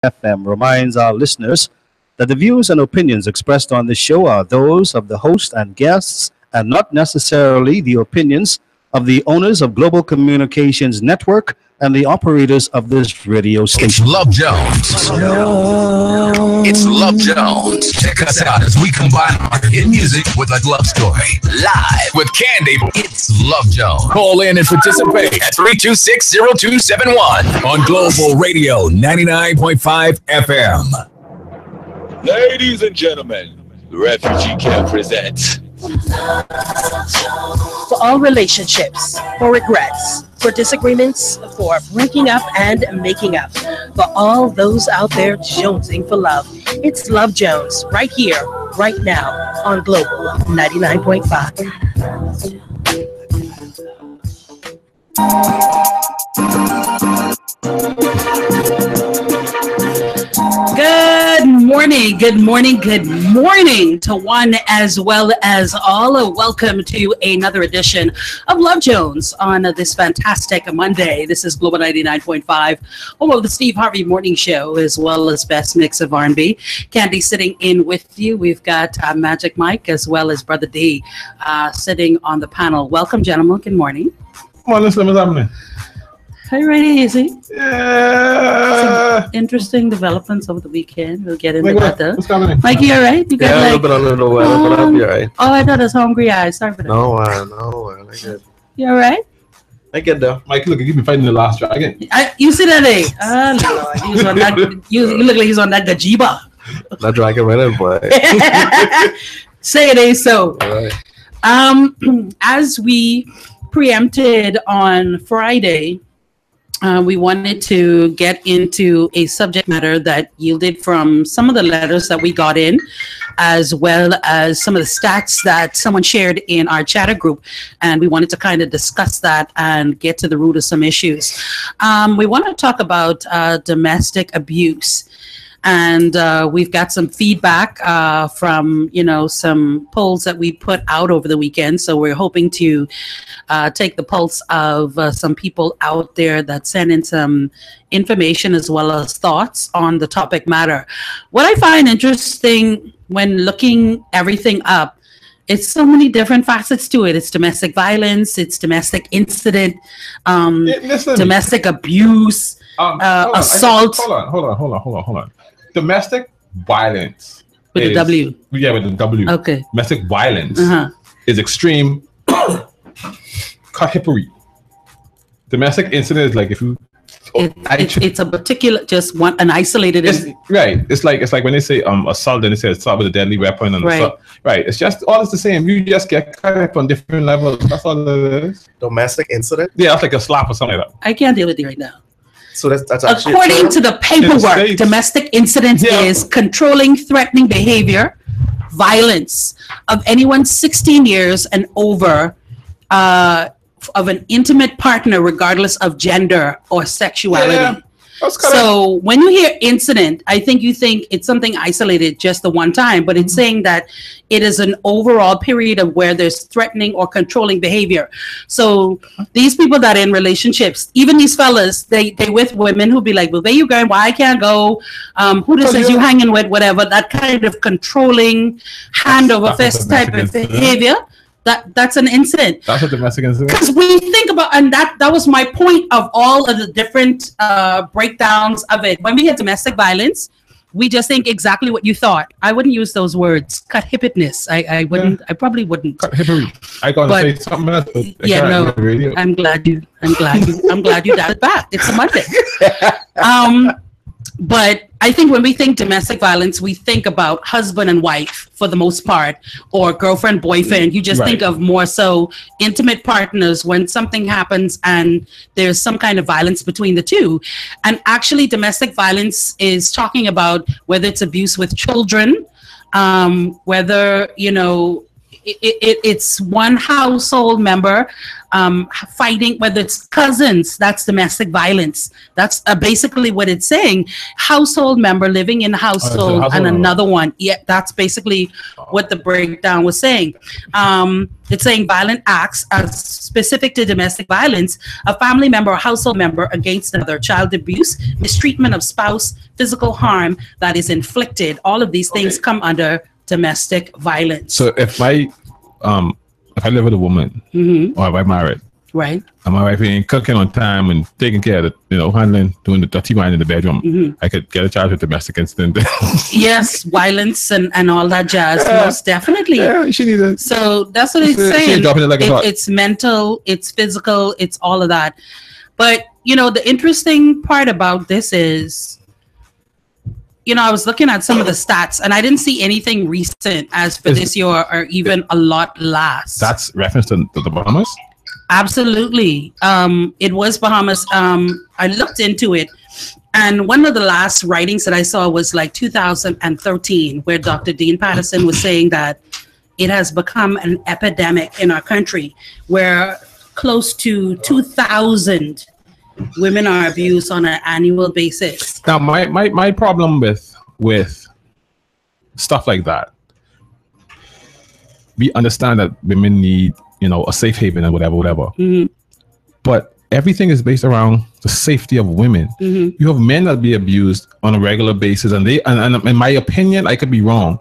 FM reminds our listeners that the views and opinions expressed on this show are those of the host and guests and not necessarily the opinions of the owners of Global Communications Network and the operators of this radio It's station. Love Jones. It's Love Jones. Check us out as we combine our hit music with a love story. Live with Candy. It's Love Jones. Call in and participate at 326-0271 on Global Radio 99.5 FM. Ladies and gentlemen, Refugee Camp presents For all relationships, for regrets, for disagreements, for breaking up and making up, for all those out there jonesing for love, it's Love Jones right here, right now on Global 99.5. Good morning to one as well as all. Welcome to another edition of Love Jones on this fantastic Monday. This is Global 99.5, home of the Steve Harvey Morning Show, as well as Best Mix of R&B. Candy sitting in with you. We've got Magic Mike as well as Brother D sitting on the panel. Welcome, gentlemen. Good morning. Come on, listen, what's happening? Are you ready, Easy? Yeah. Some interesting developments over the weekend. We'll get into that though. What's happening? Mikey, all right? You got Yeah, a little bit under the weather, but I'll be all right. Oh, I thought it was hungry eyes. Sorry for that. No, I get. You all right? I get though. Mike, look, you've been fighting the last dragon. You see that, eh? Oh, Lord. He was on that, you look like he's on that gajiba. Not dragging right in, boy. Say it ain't so. All right. As we preempted on Friday, we wanted to get into a subject matter that yielded from some of the letters that we got in, as well as some of the stats that someone shared in our chatter group. And we wanted to kind of discuss that and get to the root of some issues. We want to talk about domestic abuse. And we've got some feedback from, some polls that we put out over the weekend. So we're hoping to take the pulse of some people out there that sent in some information as well as thoughts on the topic matter. What I find interesting when looking everything up, it's so many different facets to it. It's domestic violence, it's domestic incident, domestic abuse, assault. Hold on. Domestic violence. With the W. Yeah, with the W. Okay. Domestic violence is extreme kahippery. Domestic incident is like if you... It's a particular, just one, an isolated... Right. It's like when they say assault, then they say assault with a deadly weapon. And assault. Right. It's just, all it's the same. You just get cut up on different levels. That's all it is. Domestic incident? Yeah, that's like a slap or something like that. I can't deal with it right now. So that's actually according to the paperwork, domestic incident is controlling, threatening behavior, violence of anyone 16 years and over of an intimate partner, regardless of gender or sexuality. Yeah, so when you hear incident, I think you think it's something isolated just the one time, but it's saying that it is an overall period of where there's threatening or controlling behavior. So these people that are in relationships, even these fellas, they with women who be like, well, where you going? Why I can't go? Who this is you hanging with? Whatever. That kind of controlling, hand over fist type of behavior. That's an incident. That's a domestic incident. Because we think about, and that was my point of all of the different breakdowns of it. When we hear domestic violence, we just think exactly what you thought. I wouldn't use those words. Cut hippedness. I wouldn't. Yeah. I probably wouldn't. Cut hippery. I gotta say something else. I'm glad you dialed back. It's a Monday. But I think when we think domestic violence, we think about husband and wife for the most part, or girlfriend, boyfriend. You just think of more so intimate partners when something happens and there's some kind of violence between the two. And actually, domestic violence is talking about whether it's abuse with children, whether, it's one household member fighting, whether it's cousins, that's domestic violence. That's basically what it's saying. Household member living in household and another one. Yeah, that's basically what the breakdown was saying. It's saying violent acts are specific to domestic violence, a family member or household member against another, child abuse, mistreatment of spouse, physical harm that is inflicted. All of these things come under domestic violence. So if I live with a woman, or if I'm married, right, and my wife ain't cooking on time and taking care of the, handling, doing the dirty wine in the bedroom, I could get a charge with domestic incident. Yes, violence and all that jazz, most definitely. Yeah, she needs it. So that's what it's saying. Dropping it like it's mental, it's physical, it's all of that. But, the interesting part about this is, I was looking at some of the stats and I didn't see anything recent as for this year or even a lot last. That's reference to the Bahamas? Absolutely. It was Bahamas. I looked into it. And one of the last writings that I saw was like 2013, where Dr. Dean Patterson was saying that it has become an epidemic in our country where close to 2,000 women are abused on an annual basis. Now, my problem with stuff like that, we understand that women need, a safe haven and whatever. But everything is based around the safety of women. You have men that be abused on a regular basis, and in my opinion, I could be wrong,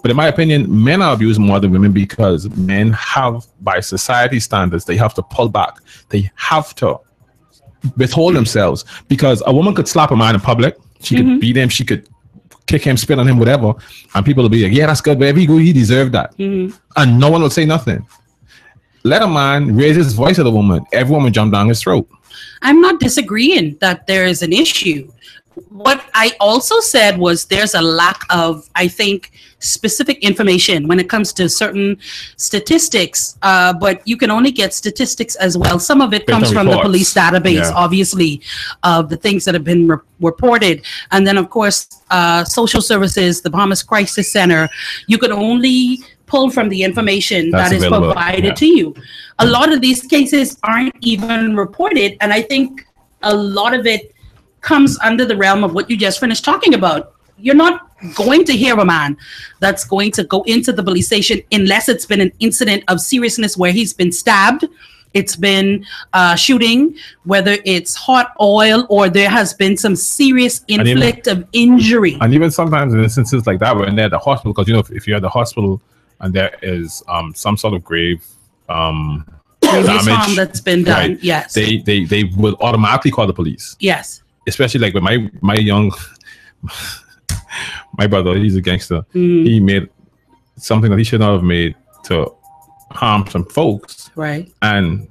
but in my opinion, men are abused more than women because men have, by society standards, they have to pull back. They have to withhold themselves, because a woman could slap a man in public, she could beat him, she could kick him, spit on him, whatever, and people will be like, yeah, that's good, wherever he go, he deserved that, and no one will say nothing. Let a man raise his voice at a woman, everyone will jump down his throat. I'm not disagreeing that there is an issue. What I also said was there's a lack of, I think, specific information when it comes to certain statistics, but you can only get statistics as well. Some of it comes from the police database, obviously, of the things that have been reported. And then, of course, social services, the Bahamas Crisis Center, you can only pull from the information that is provided to you. A lot of these cases aren't even reported, and I think a lot of it comes under the realm of what you just finished talking about. You're not going to hear a man that's going to go into the police station unless it's been an incident of seriousness where he's been stabbed, it's been shooting, whether it's hot oil or there has been some serious inflict of injury. And even sometimes in instances like that, when they're at the hospital, because if you're at the hospital and there is some sort of grave damage harm that's been done, right, yes, they will automatically call the police. Yes. Especially like with my brother, he's a gangster. He made something that he should not have made to harm some folks. Right. And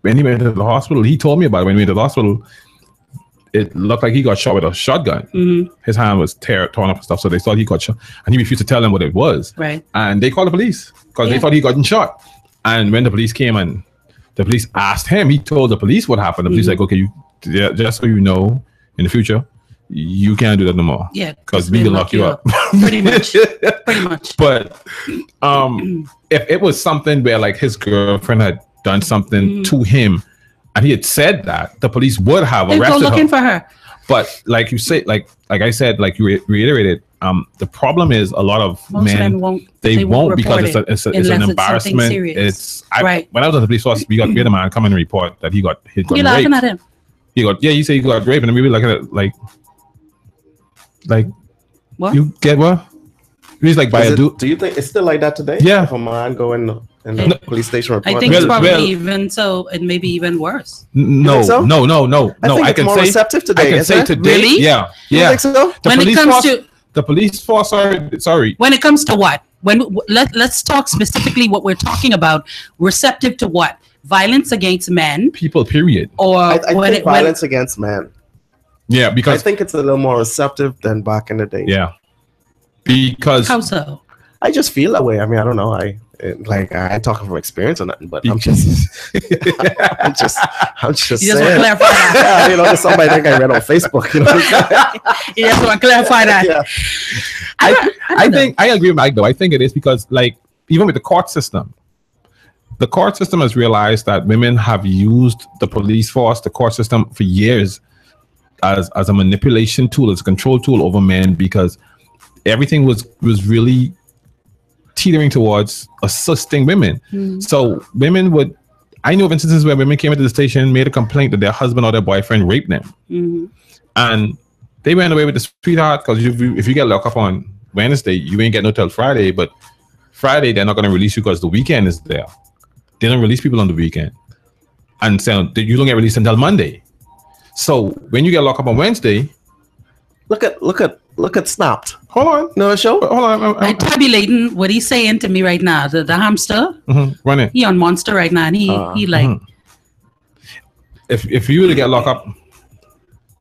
when he went to the hospital, he told me about it. When he went to the hospital, it looked like he got shot with a shotgun. His hand was torn up and stuff, so they thought he got shot. And he refused to tell them what it was. Right. And they called the police because they thought he gotten shot. And when the police came and the police asked him, he told the police what happened. The police like, okay, just so you know, in the future, you can't do that no more. Yeah, because we can lock you up. Pretty much. Pretty much. But if it was something where like his girlfriend had done something to him, and he had said that, the police would have arrested looking for her. But like you say, like I said, like you reiterated, the problem is a lot of men won't because it's an embarrassment. When I was at the police force, we had a man come and report that he got raped. You're laughing at him. He said he got raped, and we were looking at it like what? You get what? He's like, do you think it's still like that today? Yeah. If a man go in the police station report, I think it's probably even so, and maybe even worse. No. I think it's more receptive today. I can say today. Really? Yeah. You think so? When it comes to the police force, sorry. When it comes to what? Let's talk specifically what we're talking about. Receptive to what? Violence against men. People, period. Or I think violence against men. Yeah, because I think it's a little more receptive than back in the day. Yeah. Because how so? I just feel that way. I mean, I don't know. I ain't talking from experience or nothing, but I'm just I'm just you saying. Just want to clarify that. Yeah, somebody think I read on Facebook. You just want to clarify that. Yeah. I think I agree with Mike though. I think it is because like even with the court system. The court system has realized that women have used the police force, the court system for years as a manipulation tool, as a control tool over men, because everything was really teetering towards assisting women. So women would, I know of instances where women came into the station, made a complaint that their husband or their boyfriend raped them. And they went away with the sweetheart, because if you get locked up on Wednesday, you ain't get no till Friday, but Friday, they're not going to release you because the weekend is there. They don't release people on the weekend. And so you don't get released until Monday. So when you get locked up on Wednesday, look at Snapped. Hold on. No show? Hold on. I'm tabulating what he's saying to me right now. The hamster. Run it. He on Monster right now. And he like. If you were to get locked up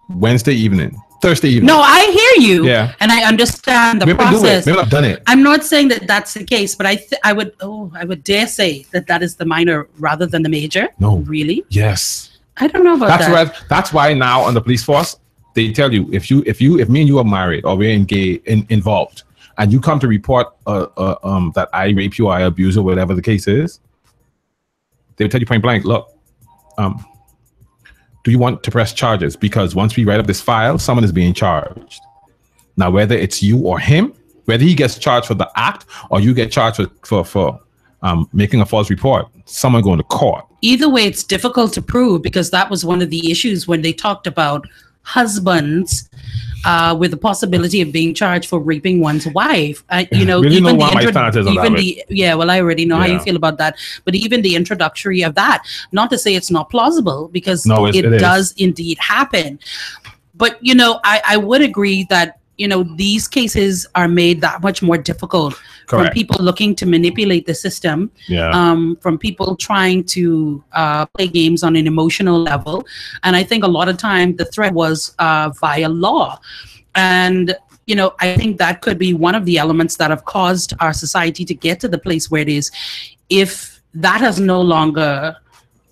Wednesday evening, Thursday evening. No, I hear you. Yeah. And I understand the Women process. do it. Women have done it. I'm not saying that that's the case, but I would dare say that is the minor rather than the major. No. Really? Yes. I don't know about that. That's why now on the police force, they tell you if me and you are married or we're involved, and you come to report that I rape you or I abuse you or whatever the case is, they will tell you point blank, look, do you want to press charges? Because once we write up this file, someone is being charged. Now, whether it's you or him, whether he gets charged for the act or you get charged for making a false report, someone going to court. Either way, it's difficult to prove, because that was one of the issues when they talked about husbands with the possibility of being charged for raping one's wife. You know, really even know what my stance is on that, yeah, well, I already know how you feel about that. But even the introductory of that, not to say it's not plausible, because it does indeed happen. But, you know, I would agree that, you know, these cases are made that much more difficult. Correct. From people looking to manipulate the system, from people trying to play games on an emotional level. And I think a lot of time the threat was via law. And, you know, I think that could be one of the elements that have caused our society to get to the place where it is. If that has no longer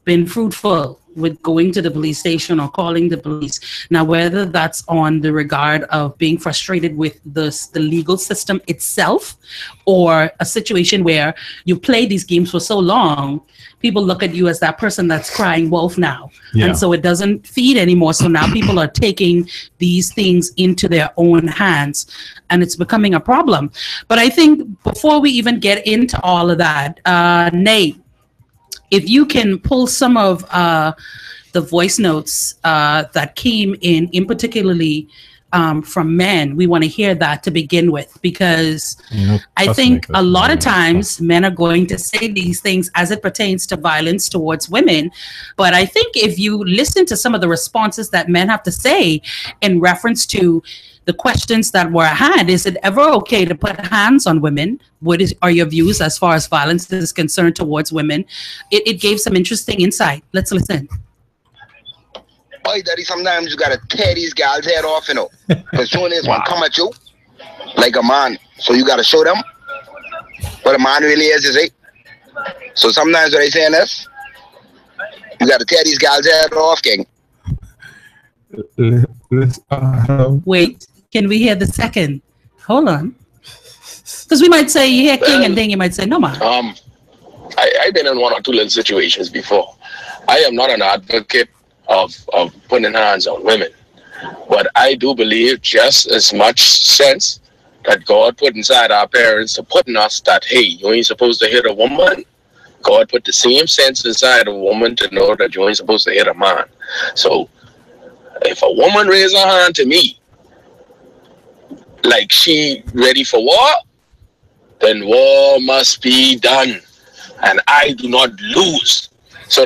been fruitful with going to the police station or calling the police. Now, whether that's on the regard of being frustrated with the legal system itself, or a situation where you play these games for so long, people look at you as that person that's crying wolf now. And so it doesn't feed anymore. So now people are taking these things into their own hands, and it's becoming a problem. But I think before we even get into all of that, Nate, if you can pull some of the voice notes that came in particularly from men, we want to hear that to begin with, because I think a lot of times men are going to say these things as it pertains to violence towards women. But I think if you listen to some of the responses that men have to say in reference to the questions that were had, is it ever okay to put hands on women? What are your views as far as violence is concerned towards women? It gave some interesting insight. Let's listen. Boy, daddy, sometimes you gotta tear these guys' head off, you know. As soon as one come at you, like a man, so you gotta show them what a man really is, you see. So sometimes what they saying is, you gotta tear these guys' head off, king. Wait, can we hear the second? Hold on. Because we might say, yeah, king, and then you might say, no, man. I've been in one or two little situations before. I am not an advocate of putting hands on women, but I do believe just as much sense that God put inside our parents to put in us that, hey, you ain't supposed to hit a woman. God put the same sense inside a woman to know that you ain't supposed to hit a man. So if a woman raises her hand to me like she ready for war, then war must be done, and I do not lose. So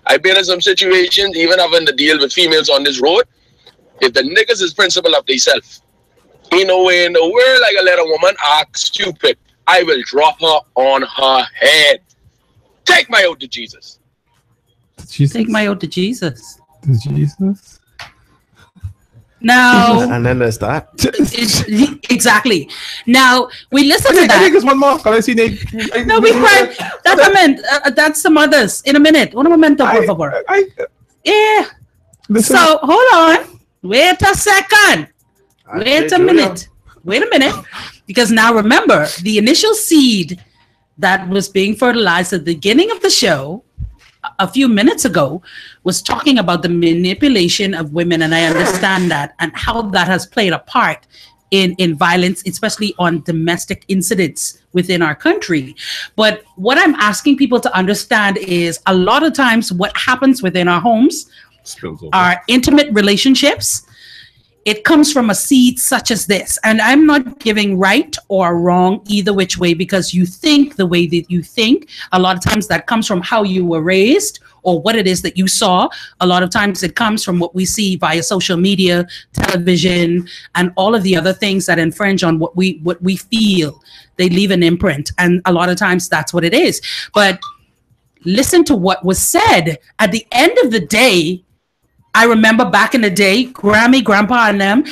I've been in some situations, even having to deal with females on this road. If the niggas is principle of themselves, ain't no way in the world I can let a woman act stupid. I will drop her on her head. Take my oath to Jesus. Take my oath to Jesus. To Jesus? Now, and then there's that. Exactly. Now we listen to that. I think there's one more. Can I see Nate? No, we cried. That's a minute. That's some others. In a minute. Un momento, por favor. Yeah. Listen. So hold on. Wait a second. Wait a minute. Wait a minute. Because now remember, the initial seed that was being fertilized at the beginning of the show a few minutes ago was talking about the manipulation of women, and I understand that and how that has played a part in violence, especially on domestic incidents within our country. But what I'm asking people to understand is a lot of times what happens within our homes, our intimate relationships, it comes from a seed such as this. And I'm not giving right or wrong either which way, because you think the way that you think. A lot of times that comes from how you were raised or what it is that you saw. A lot of times it comes from what we see via social media, television, and all of the other things that infringe on what we feel. They leave an imprint. And a lot of times that's what it is. But listen to what was said. At the end of the day, I remember back in the day, Grammy, Grandpa, and them,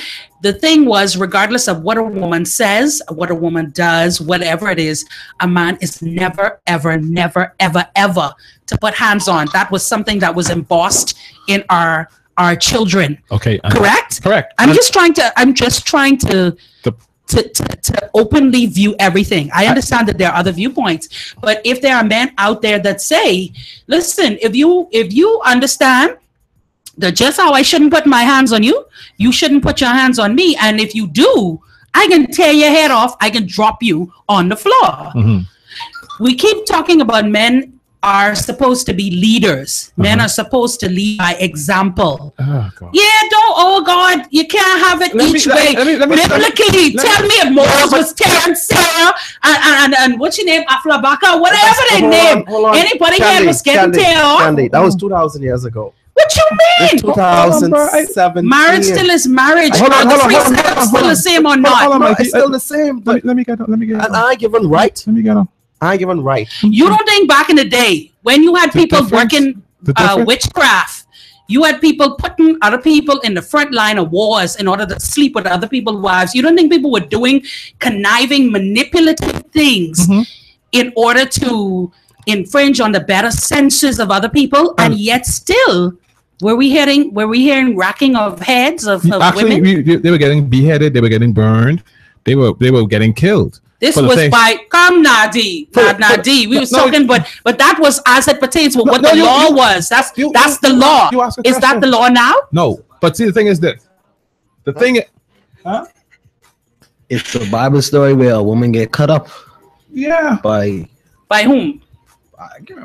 the thing was, regardless of what a woman says, what a woman does, whatever it is, a man is never, ever, never, ever, ever to put hands on. That was something that was embossed in our children. Okay. Correct? Correct. I'm just trying to openly view everything. I understand that there are other viewpoints, but if there are men out there that say, listen, if you understand that just how I shouldn't put my hands on you, you shouldn't put your hands on me. And if you do, I can tear your head off. I can drop you on the floor. Mm-hmm. We keep talking about men are supposed to be leaders. Men are supposed to lead by example. Oh God, you can't have it each way. Biblically, tell me if Moses was tearing Sarah and what's your name, Aflabaka, whatever they name. Anybody here was getting tear off? Candy, that was 2,000 years ago. What you mean? 2017. Marriage still is marriage. Hold on. Still the same or not? No, it's still the same. Let me get on. And I given right. Let me get on. I given right. You don't think back in the day when you had people working witchcraft, you had people putting other people in the front line of wars in order to sleep with other people's wives. You don't think people were doing conniving, manipulative things in order to infringe on the better senses of other people, and yet still were we hearing racking of heads of women? They were getting beheaded, they were getting burned, they were getting killed. This was by Nadi. We were talking, but that was as it pertains to what the law was. That's the law. Is that the law now? No, but see, the thing is this. The thing is, it's a Bible story where a woman get cut up. Yeah. By whom?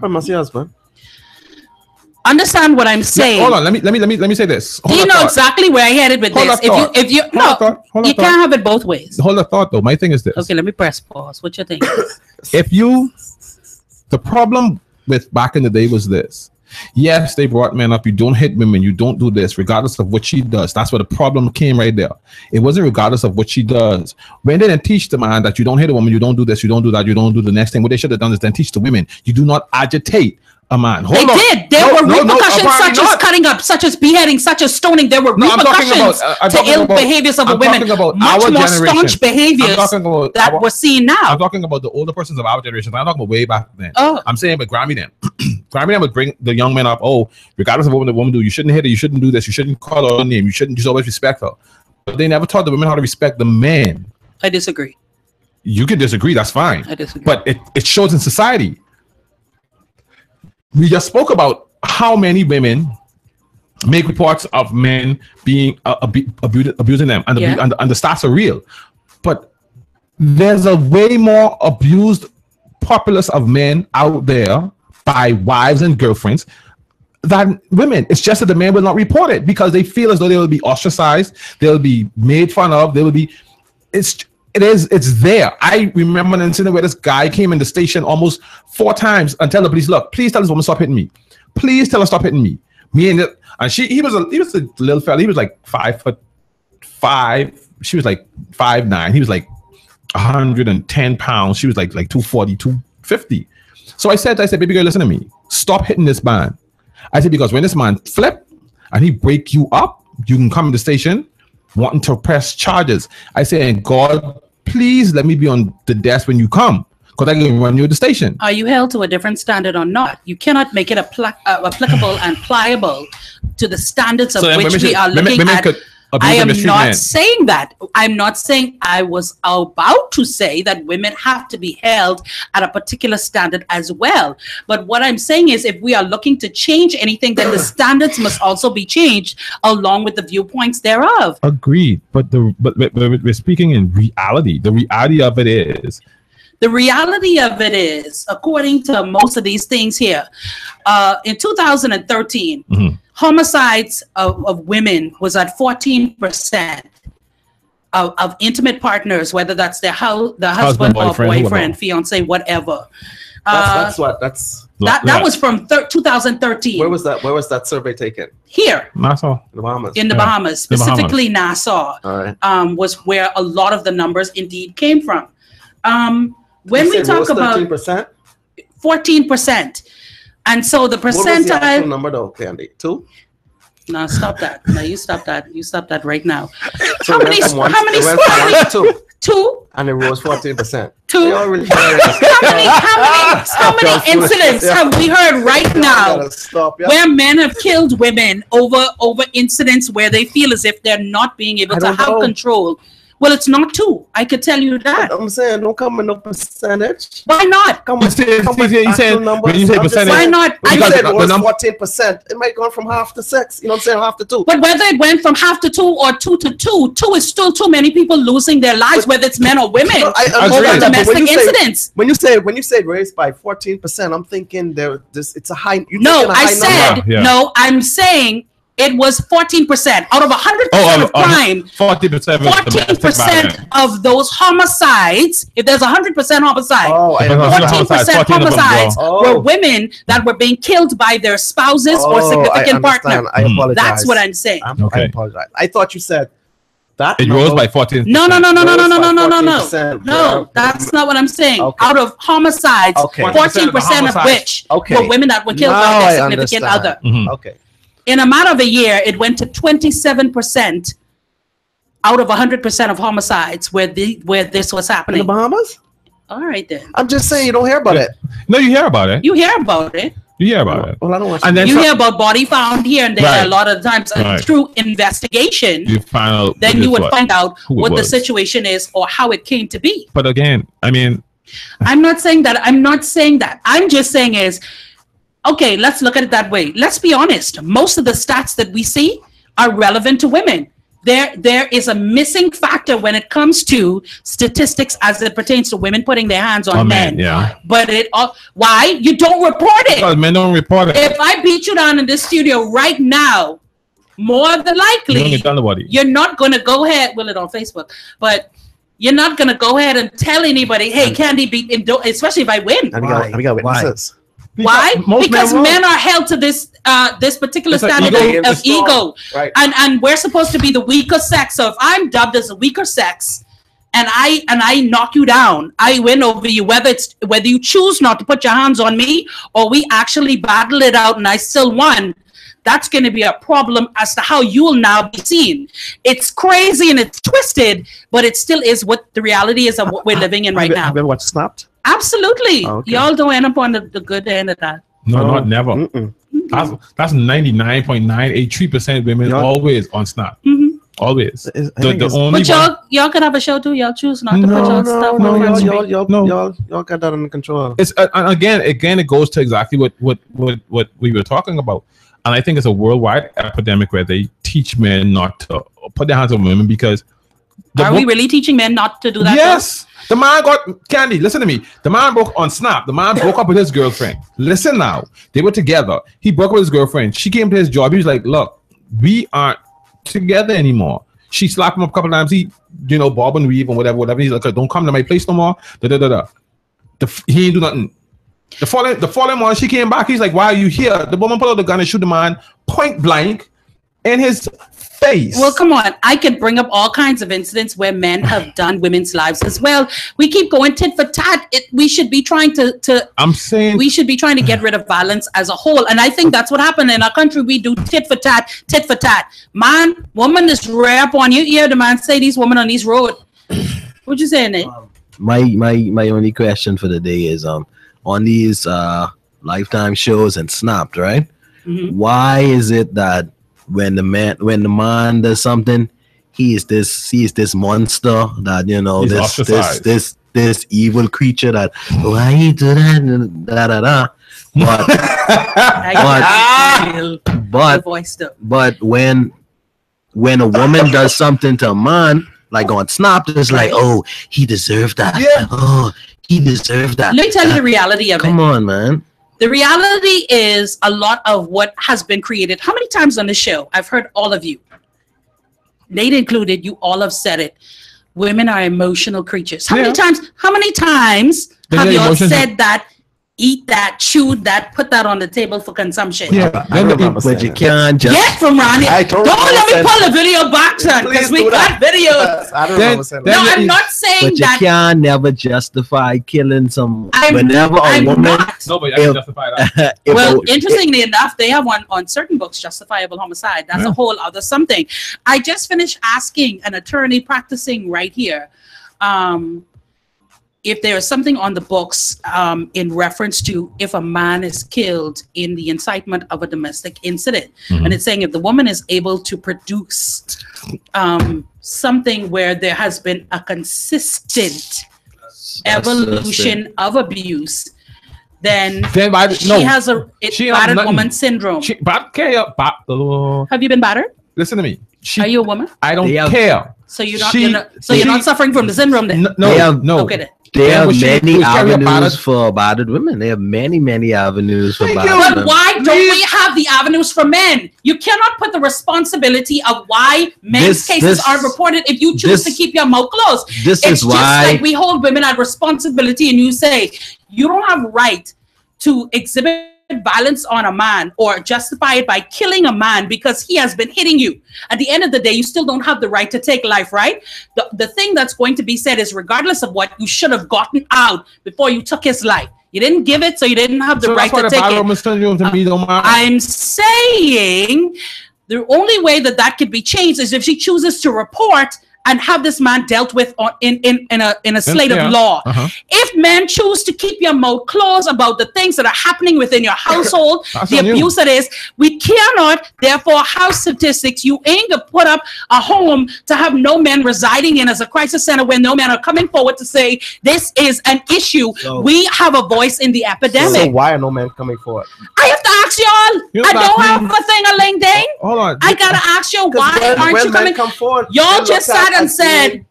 By my husband. Understand what I'm saying. Hold on, let me say this. Do you know exactly where I headed with this? If you can't have it both ways. Hold a thought though. My thing is this. Okay, let me press pause. What you think? The problem with back in the day was this. Yes, they brought men up. You don't hit women. You don't do this, regardless of what she does. That's where the problem came right there. It wasn't regardless of what she does. When they didn't teach the man that you don't hit a woman, you don't do this, you don't do that, you don't do the next thing. What they should have done is then teach the women. You do not agitate a man. They did. There were repercussions such as cutting up, such as beheading, such as stoning. There were repercussions to ill behaviors of the women. Much more staunch behaviors that we're seeing now. I'm talking about the older persons of our generation. I'm talking about way back then. I'm saying, but Grammy then. Grammy then would bring the young men up. Oh, regardless of what the woman do, you shouldn't hit her. You shouldn't do this. You shouldn't call her name. You shouldn't just always respect her. But they never taught the women how to respect the man. I disagree. You can disagree. That's fine. I disagree. But it shows in society. We just spoke about how many women make reports of men being abusing them, and the stats are real. But there's a way more abused populace of men out there by wives and girlfriends than women. It's just that the men will not report it because they feel as though they will be ostracized, they'll be made fun of, they will be. It's there. I remember an incident where this guy came in the station almost 4 times and tell the police, look, please tell this woman stop hitting me. Please tell her stop hitting me. He was a little fella. He was like 5'5". She was like 5'9". He was like 110 pounds. She was like 240, 250. So I said, baby girl, listen to me. Stop hitting this man. I said, because when this man flip and he break you up, you can come to the station wanting to press charges. I say, and God, please let me be on the desk when you come, because I can run you at the station. Are you held to a different standard or not? You cannot make it applicable and pliable to the standards of which we are looking at I am mistreat not men. saying that. I'm not saying. I was about to say that women have to be held at a particular standard as well. But what I'm saying is, if we are looking to change anything, then the standards must also be changed along with the viewpoints thereof. Agreed, but we're speaking in reality. The reality of it is, according to most of these things here, in 2013, homicides of women was at 14% of intimate partners, whether that's the husband or boyfriend, fiance, whatever. That was from 2013. Where was that survey taken? Here. Nassau. The Bahamas. In the Bahamas, specifically Nassau, All right. was where a lot of the numbers indeed came from. When You we said talk about 13%? 14%, and so the What was the actual percentile. number though, Candy? 2? No, stop that. No, you stop that. You stop that right now. So How it many? went from one- How many? it went from 1 to 2, Two. and it rose 14%. Two. They all really How many incidents have we heard right now Gotta stop, yeah. where men have killed women over incidents where they feel as if they're not being able I to don't have know. control? Well, it's not 2. I could tell you that. I'm saying don't come with no percentage. Why not? Come You with, say- come with you say- actual numbers. when you say I'm just percentage- Why saying, not? when you Because said the it was num- 14%, it might go from half to 6. You know what I'm saying? Half to 2. But whether it went from half to 2 or 2 to 2, 2 is still too many people losing their lives, whether it's men or women, No, I over understand that, but domestic when you say- incidents. When you say raised by 14%, I'm thinking it's a high. You're No, taking a I high said number. Yeah. no. I'm saying it was 14% out of 100% of crime. 40%. 14% of those homicides. If there's 100% homicide, Oh, I understand. 14% 14 of them, homicides bro. were women that were being killed by their spouses or Oh, significant I partner. understand. I apologize. That's what I'm saying. I Okay. apologize. I thought you said that. It rose by 14. No, Rose by no. 14%. No, that's not what I'm saying. Okay. Out of homicides, Okay. 14% of which Okay. were women that were killed Now by I their significant understand. other. Mhm. Okay. In a matter of a year, it went to 27% out of 100% of homicides where this was In the happening. Bahamas? All right, then. I'm just saying you don't hear about it. No, you hear about it. You hear about it. You hear about it. Well, I don't want And then You so- hear about body found here and there Right. a lot of the times. And Right. through investigation, you find out. then you would find out who it what the was. situation is or how it came to be. But again, I mean, I'm not saying that. I'm just saying is, okay, let's look at it that way. Let's be honest. Most of the stats that we see are relevant to women. There is a missing factor when it comes to statistics as it pertains to women putting their hands on men. yeah. But why? You don't report it. Because men don't report it. If I beat you down in this studio right now, more than You don't likely, get tell nobody. you're not going to go ahead, well, it on Facebook, but you're not going to go ahead and tell anybody, hey, Candy beat him, especially if I win. And we got witnesses. Why? Most Because men men are held to this particular It's an standard ego. of ego, Right. and we're supposed to be the weaker sex. So if I'm dubbed as a weaker sex, and I knock you down, I win over you. Whether you choose not to put your hands on me, or we actually battle it out, and I still won. That's going to be a problem as to how you will now be seen. It's crazy and it's twisted, but it still is what the reality is of what we're living in right now. Have you ever watched Snapped? Absolutely. Okay. Y'all don't end up on the good end of that. No, not never. Mm-mm. That's 99.983% women Yeah. always on Snap. Mhm. Always. I The think it's- only But one. y'all can have a show too. Y'all choose not to No, put y'all No, stuff no, on Front Street. y'all got that under control. It's and again, it goes to exactly what we were talking about, and I think it's a worldwide epidemic where they teach men not to put their hands on women because. Are we really teaching men not to do that? Yes. The man got Candy. Listen to me. The man broke on Snap. The man broke up with his girlfriend. Listen now. They were together. He broke up with his girlfriend. She came to his job. He was like, "Look, we aren't together anymore." She slapped him up a couple times. He, bob and weave and whatever. He's like, "Don't come to my place no more." He ain't do nothing. The following one, she came back. He's like, "Why are you here?" The woman pulled out the gun and shoot the man point blank in his face. Well, come on. I could bring up all kinds of incidents where men have done women's lives as well. We keep going tit for tat. We should be trying to I'm saying we should be trying to get rid of violence as a whole. And I think that's what happened in our country. We do tit for tat, tit for tat. Man, woman is rare up on you. Yeah, the man say these women on these road. What you saying, Nate? My only question for the day is on these Lifetime shows and Snapped, right? Mhm. Why is it that when the man does something, he is this monster that, you know, He's this ostracized. this evil creature that why you do that and da da da. But when a woman does something to a man, like on Snap, it's like, oh, he deserved that. Yeah. Oh, he deserved that. Let me tell you the reality of it. Come on, man. The reality is a lot of what has been created. How many times on the show I've heard all of you, Nate included, you all have said it. Women are emotional creatures. How many times have you all said that? Eat that, chew that, put that on the table for consumption. Yeah, but you can't just get from Ronnie. Don't let me pull the video back, son, because we got videos. I don't know. No, I'm not saying but that. You can't never justify killing some. I'm woman. not. No, but I can justify that. Well, interestingly enough, they have one on certain books, justifiable homicide. That's a whole other something. I just finished asking an attorney practicing right here if there is something on the books in reference to if a man is killed in the incitement of a domestic incident. And it's saying if the woman is able to produce something where there has been a consistent evolution of abuse, then she has a battered woman syndrome. Have you been battered? Listen to me. Are you a woman? I don't care. So you're not suffering from the syndrome then? No. Okay then. They have many avenues for battered women. They have many avenues for battered women. But why don't we have the avenues for men? You cannot put the responsibility of why men's cases aren't reported if you choose to keep your mouth closed. It's just like we hold women at responsibility and you say, you don't have right to exhibit violence on a man or justify it by killing a man because he has been hitting you. At the end of the day, you still don't have the right to take life, right? The thing that's going to be said is regardless of what, you should have gotten out before you took his life. You didn't give it, so you didn't have the right to take it. I'm saying the only way that could be changed is if she chooses to report and have this man dealt with in a slate of law. If men choose to keep your mouth closed about the things that are happening within your household, the abuse that is, we cannot therefore have statistics. You ain't gonna put up a home to have no men residing in as a crisis center where no men are coming forward to say this is an issue. So, we have a voice in the epidemic. So why are no men coming forward? I have to ask y'all. I don't have a thing on LinkedIn. Hold on. I gotta ask you why aren't you coming? Y'all just sat and said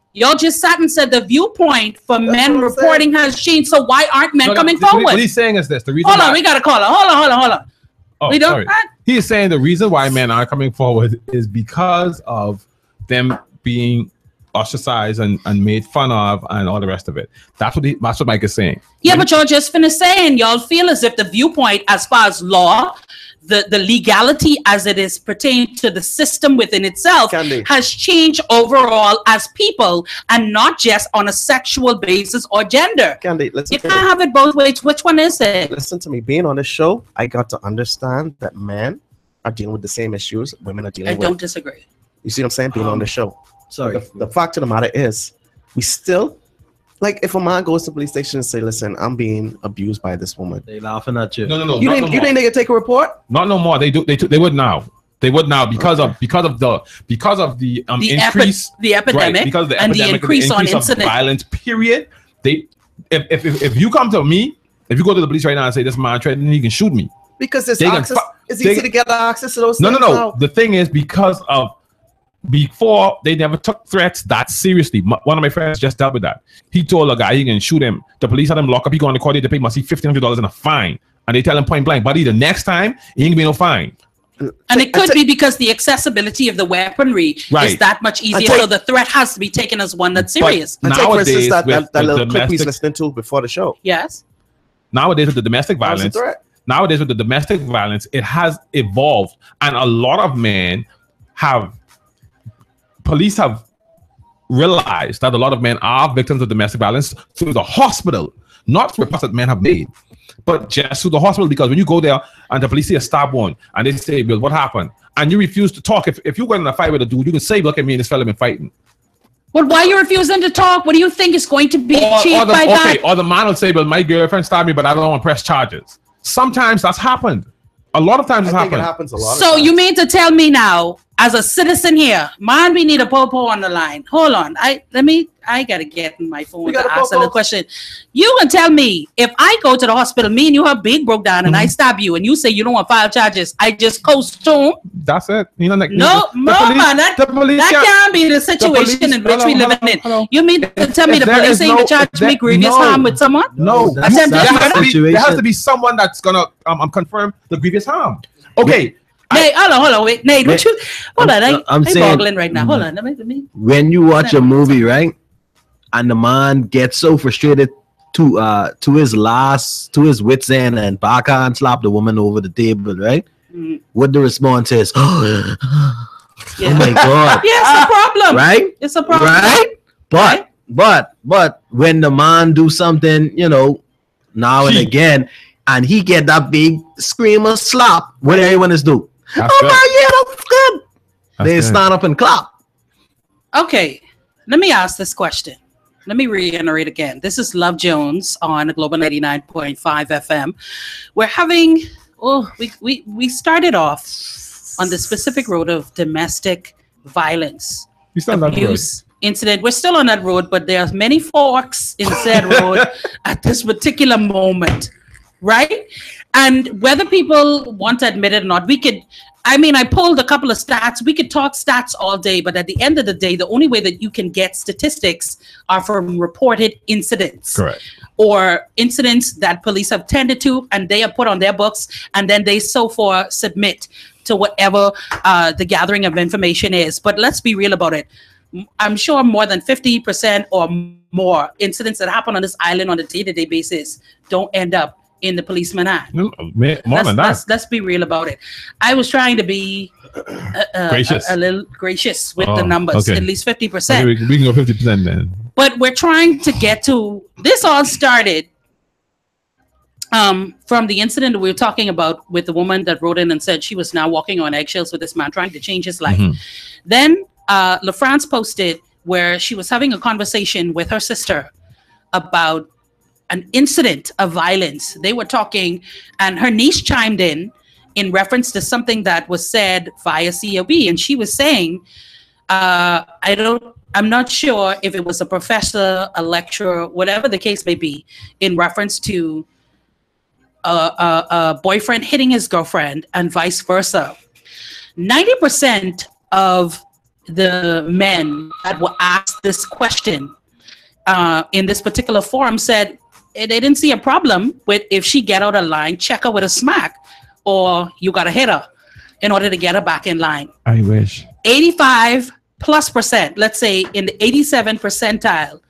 the viewpoint for men reporting has changed. So why aren't men coming forward? What he's saying is this: the reason. Hold on, we got to call her. Hold on. Oh, we don't. He is saying the reason why men aren't coming forward is because of them being ostracized and made fun of and all the rest of it. That's what Mike is saying. Yeah, but y'all just finished saying y'all feel as if the viewpoint as far as law, the legality as it is pertained to the system within itself has changed overall as people and not just on a sexual basis or gender. Candy, listen. You can't have it both ways. Which one is it? Listen to me. Being on this show, I got to understand that men are dealing with the same issues women are dealing with. I don't disagree. You see what I'm saying? Being on the show. Sorry. The fact of the matter is, we still, like, if a man goes to the police station and say, listen, I'm being abused by this woman. They laughing at you. No. You think they can take a report? Not no more. They would now. They would now because of the increase, the epidemic, right, because of the and epidemic, the increase on incident violence. Period. If you come to me, if you go to the police right now and say this man threatening, he can shoot me because it's easy to get access to those. No. The thing is because of. Before they never took threats that seriously. One of my friends just dealt with that. He told a guy he can shoot him. The police had him lock up. He go on the court. They pay must see $1,500 in a fine, and they tell him point blank, buddy, the next time he ain't gonna be no fine. And it could be because the accessibility of the weaponry is that much easier. So the threat has to be taken as one that's serious. And take, for instance, that little clip he's listening to before the show. Yes. Nowadays with the domestic violence, it has evolved, and a lot of men police have realized that a lot of men are victims of domestic violence through the hospital, not through reports that men have made, but just through the hospital. Because when you go there and the police see a stab wound and they say, well, what happened? And you refuse to talk. If you go in a fight with a dude, you can say, look at me and this fella been fighting. Well, why are you refusing to talk? What do you think is going to be achieved by that? Or the man will say, well, my girlfriend stabbed me, but I don't want to press charges. Sometimes that's happened. A lot of times it's happened. It happens a lot. So you mean to tell me now, as a citizen here, man, we need a popo on the line. Hold on. I gotta get my phone to answer the question. You can tell me if I go to the hospital, me and you have big broke down, and I stab you, and you say you don't want 5 charges. I just coast home. That's it. You know, like, man, that can't be the situation in which we live in. You mean to tell me the police ain't in charge me grievous harm with someone? No, there has to be someone that's gonna confirm the grievous harm. Okay. Nate, hold on, wait, Nate, hold on, I'm boggling right now. Hold on, let me. When you watch a movie, right, and the man gets so frustrated to his wits end and back and slap the woman over the table, right? What the response is? Oh my God! Yeah, it's a problem, right? It's a problem, right? But when the man do something, now and again, and he get that big screamer slap, what everyone is do? That's good. They stand up and clap. Okay, let me ask this question. Let me reiterate again. This is Love Jones on Global 99.5 FM. We're having, we started off on the specific road of domestic violence, abuse incident. We're still on that road, but there's many forks in said road at this particular moment, right? And whether people want to admit it or not, I pulled a couple of stats. We could talk stats all day, but at the end of the day, the only way that you can get statistics are from reported incidents. Correct. Or incidents that police have tended to, and they are put on their books, and then they so far submit to whatever the gathering of information is. But let's be real about it. I'm sure more than 50% or more incidents that happen on this island on a day-to-day basis don't end up in the policeman act. Let's be real about it. I was trying to be a little gracious with the numbers, at least 50%. Okay, we can go 50% then. But we're trying to get to this. All started from the incident we were talking about with the woman that wrote in and said she was now walking on eggshells with this man trying to change his life. Then LaFrance posted where she was having a conversation with her sister about an incident of violence. They were talking, and her niece chimed in reference to something that was said via COB, and she was saying, I'm not sure if it was a professor, a lecturer, whatever the case may be, in reference to a boyfriend hitting his girlfriend and vice versa. 90% of the men that were asked this question in this particular forum said they didn't see a problem with if she get out of line, check her with a smack, or you got to hit her in order to get her back in line. I wish. 85+%, let's say in the 87 percentile,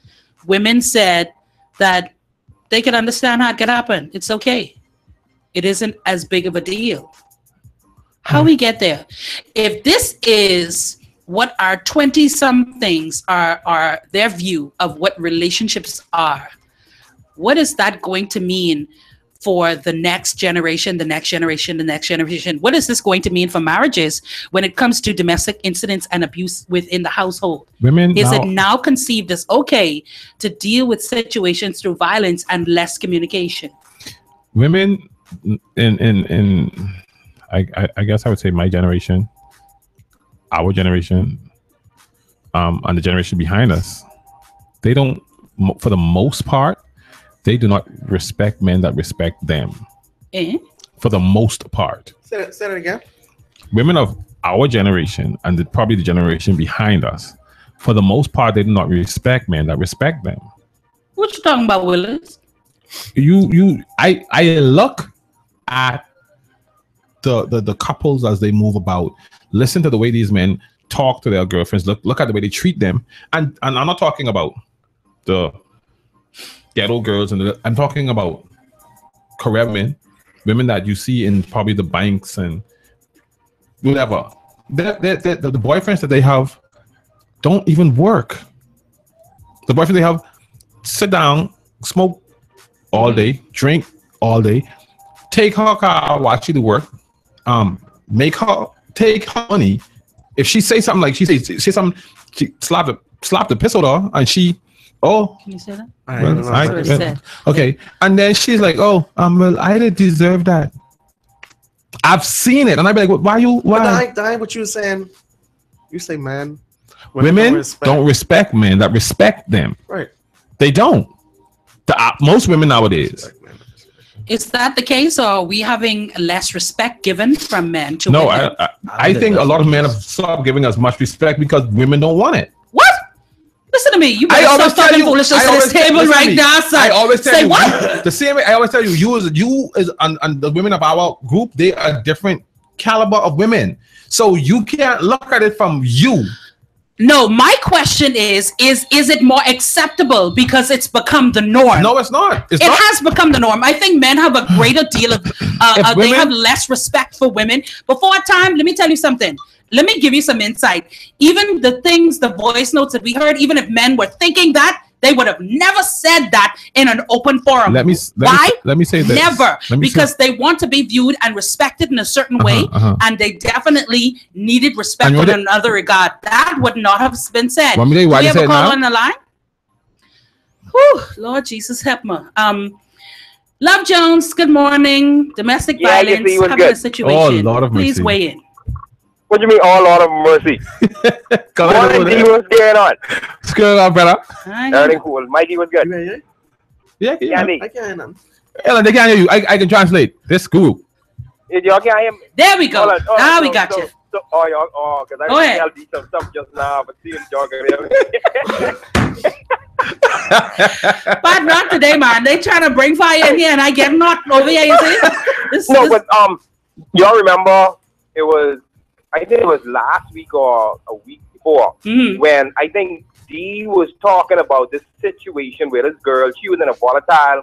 women said that they could understand how it could happen. It's okay. It isn't as big of a deal. How we get there? If this is what our 20-somethings are their view of what relationships are, what is that going to mean for the next generation, the next generation, the next generation? What is this going to mean for marriages when it comes to domestic incidents and abuse within the household? Is it now conceived as okay to deal with situations through violence and less communication? Women I guess I would say my generation, our generation, and the generation behind us, they don't, for the most part, they do not respect men that respect them. For the most part. Say that again. Women of our generation and probably the generation behind us, for the most part, they do not respect men that respect them. What you talking about, Willis? I look at the couples as they move about. Listen to the way these men talk to their girlfriends. Look at the way they treat them. And I'm not talking about the ghetto girls, I'm talking about correct women that you see in probably the banks and whatever. The boyfriends that they have don't even work. The boyfriend they have sit down, smoke all day, drink all day, take her car, watch you to work, take her money. If she say something like she slap the piss out of her, and she, can you say that? Okay, and then she's like, well, I didn't deserve that. I've seen it, and I'd be like, why? But what you were saying, You say man. Women don't respect men that respect them. Right. They don't. Most women nowadays. Is that the case, or are we having less respect given from men to No, women? I think a lot of men have stopped giving us much respect because women don't want it. What? Listen to me. You better stop talking foolishness on this table right now, son. I always tell Say you what? the same way. I always tell you, you is and the women of our group, they are different caliber of women. So you can't look at it from you. No, my question is it more acceptable because it's become the norm? No, it's not. It has become the norm. I think men have a greater deal of, they have less respect for women. Before a time, let me tell you something. Let me give you some insight. Even the things, the voice notes that we heard, even if men were thinking that, they would have never said that in an open forum. Why? Let me say this. Never. Because they want to be viewed and respected in a certain way, and they definitely needed respect in another regard. That would not have been said. Do we have a call on the line? Whew, Lord Jesus, help me. Love Jones, good morning. Domestic violence, having a situation. Oh, Lord of Please mercy. weigh in. What do you mean, all Lord of mercy? What's going on? What's going on, brother? Everything cool. Mikey was good. Yeah, Candy. I can. Ellen, they can't hear you. I can translate. This group. Y'all can't hear me? There we go. Now we got you. Because I Go ahead. tell you some stuff just now, but see if y'all can hear me. But not today, man. They trying to bring fire in here, and I get knocked over here. You see? But y'all remember it was, I think it was last week or a week before, when I think Dee was talking about this situation where this girl, she was in a volatile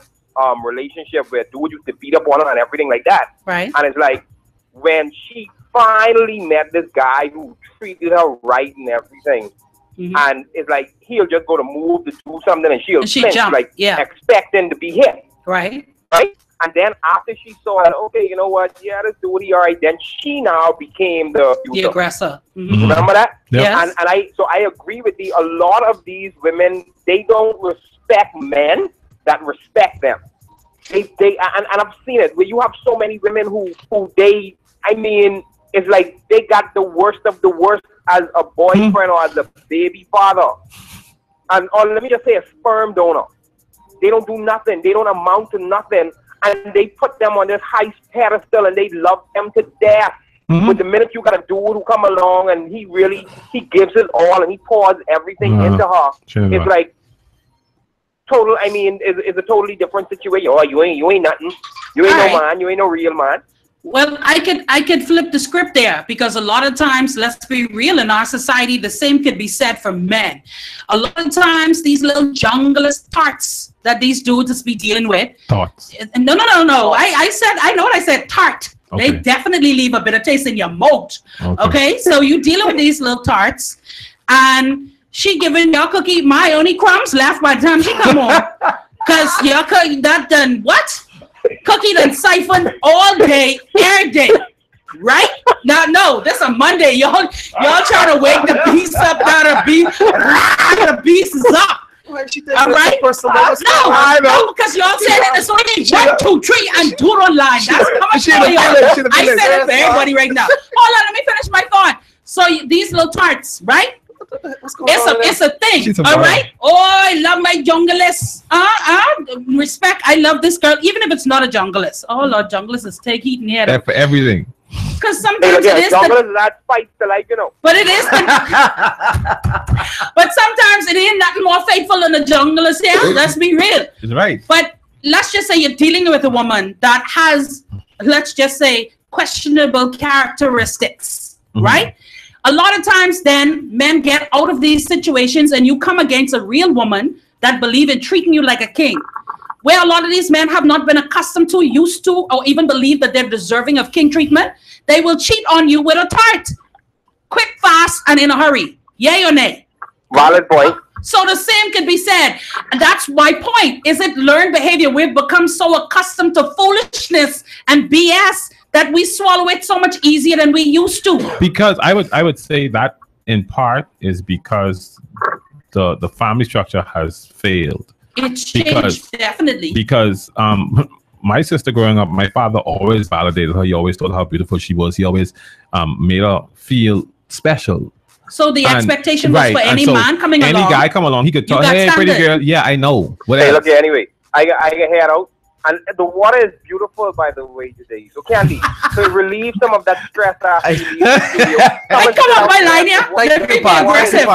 relationship where dude used to beat up on her and everything like that. Right. And it's like when she finally met this guy who treated her right and everything, and it's like he'll just go to move to do something and she'll jump, like expecting to be hit. Right. Right. And then after she saw that, okay, you know what? Yeah, this dude, he all right. Then she now became the aggressor. Remember that? Yes. And I agree with you. A lot of these women, they don't respect men that respect them. And I've seen it where you have so many women who they, I mean, it's like they got the worst of the worst as a boyfriend or as a baby father. Or let me just say a sperm donor. They don't do nothing. They don't amount to nothing. And they put them on this high pedestal and they love them to death. But the minute you got a dude who come along and he gives it all and he pours everything into her, it's like total, I mean, it's a totally different situation. Oh, you ain't nothing. You ain't no man. You ain't no real man. Well, I could flip the script there because a lot of times, let's be real, in our society, the same could be said for men. A lot of times, these little junglist tarts that these dudes be dealing with. Tarts. No. I know what I said, tart. Okay. They definitely leave a bit of taste in your mouth. Okay? So you dealing with these little tarts and she giving your cookie my only crumbs left by the time she come home. Because your cookie, that done what? Cookie done siphoned all day, every day. Right? Now, no, this a Monday. Y'all trying to wake the beast up down the beast. The beast is up. All right? No, because y'all said it. It's only 1, 2, 3 and do it online. That's coming from y'all. I said it for everybody right now. Hold on, let me finish my thought. So these little tarts, right? It's a thing, all right? Oh, I love my junglist. Respect. I love this girl, even if it's not a junglist. Oh Lord, junglist is take heat in here. For everything. Because sometimes it is that fight, like, you know. But it is. But sometimes it ain't nothing more faithful than a junglist. Yeah, let's be real. It's right. But let's just say you're dealing with a woman that has, let's just say, questionable characteristics, right? A lot of times then men get out of these situations and you come against a real woman that believe in treating you like a king. Where a lot of these men have not been accustomed to, used to, or even believe that they're deserving of king treatment, they will cheat on you with a tart. Quick, fast, and in a hurry. Yay or nay? Valid point. So the same could be said. And that's my point. Is it learned behavior? We've become so accustomed to foolishness and BS that we swallow it so much easier than we used to. Because I would say that in part is because the family structure has failed. It's changed, definitely. Because my sister growing up, my father always validated her. He always told her how beautiful she was. He always made her feel special. So the expectation was for any man coming along. Any guy come along, he could talk, hey, pretty girl. Yeah, I know. Hey, look here, anyway. I get head out. And the water is beautiful, by the way, today. So, Candy, to relieve some of that stress after you leave the studio. Come on, my line here. Let me be aggressive.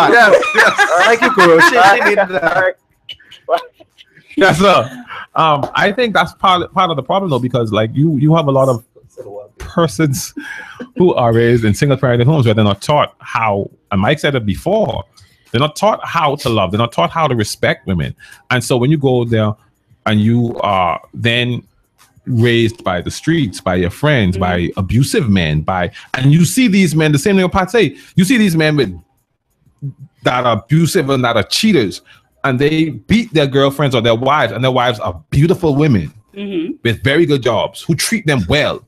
Thank you, Kuro. She needed that. Yes, sir. I think that's part of the problem, though, because like you have a lot of persons who are raised in single-parent homes where they're not taught how, and Mike said it before, they're not taught how to love. They're not taught how to respect women. And so when you go there and you are then raised by the streets, by your friends, by abusive men, and you see these men, the same thing Pat say, you see these men that are abusive and that are cheaters, and they beat their girlfriends or their wives, and their wives are beautiful women with very good jobs who treat them well.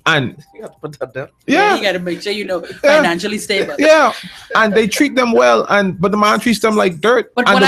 And you have to put that down. Yeah, you got to make sure you know financially stable. Yeah, and they treat them well, but the man treats them like dirt. But and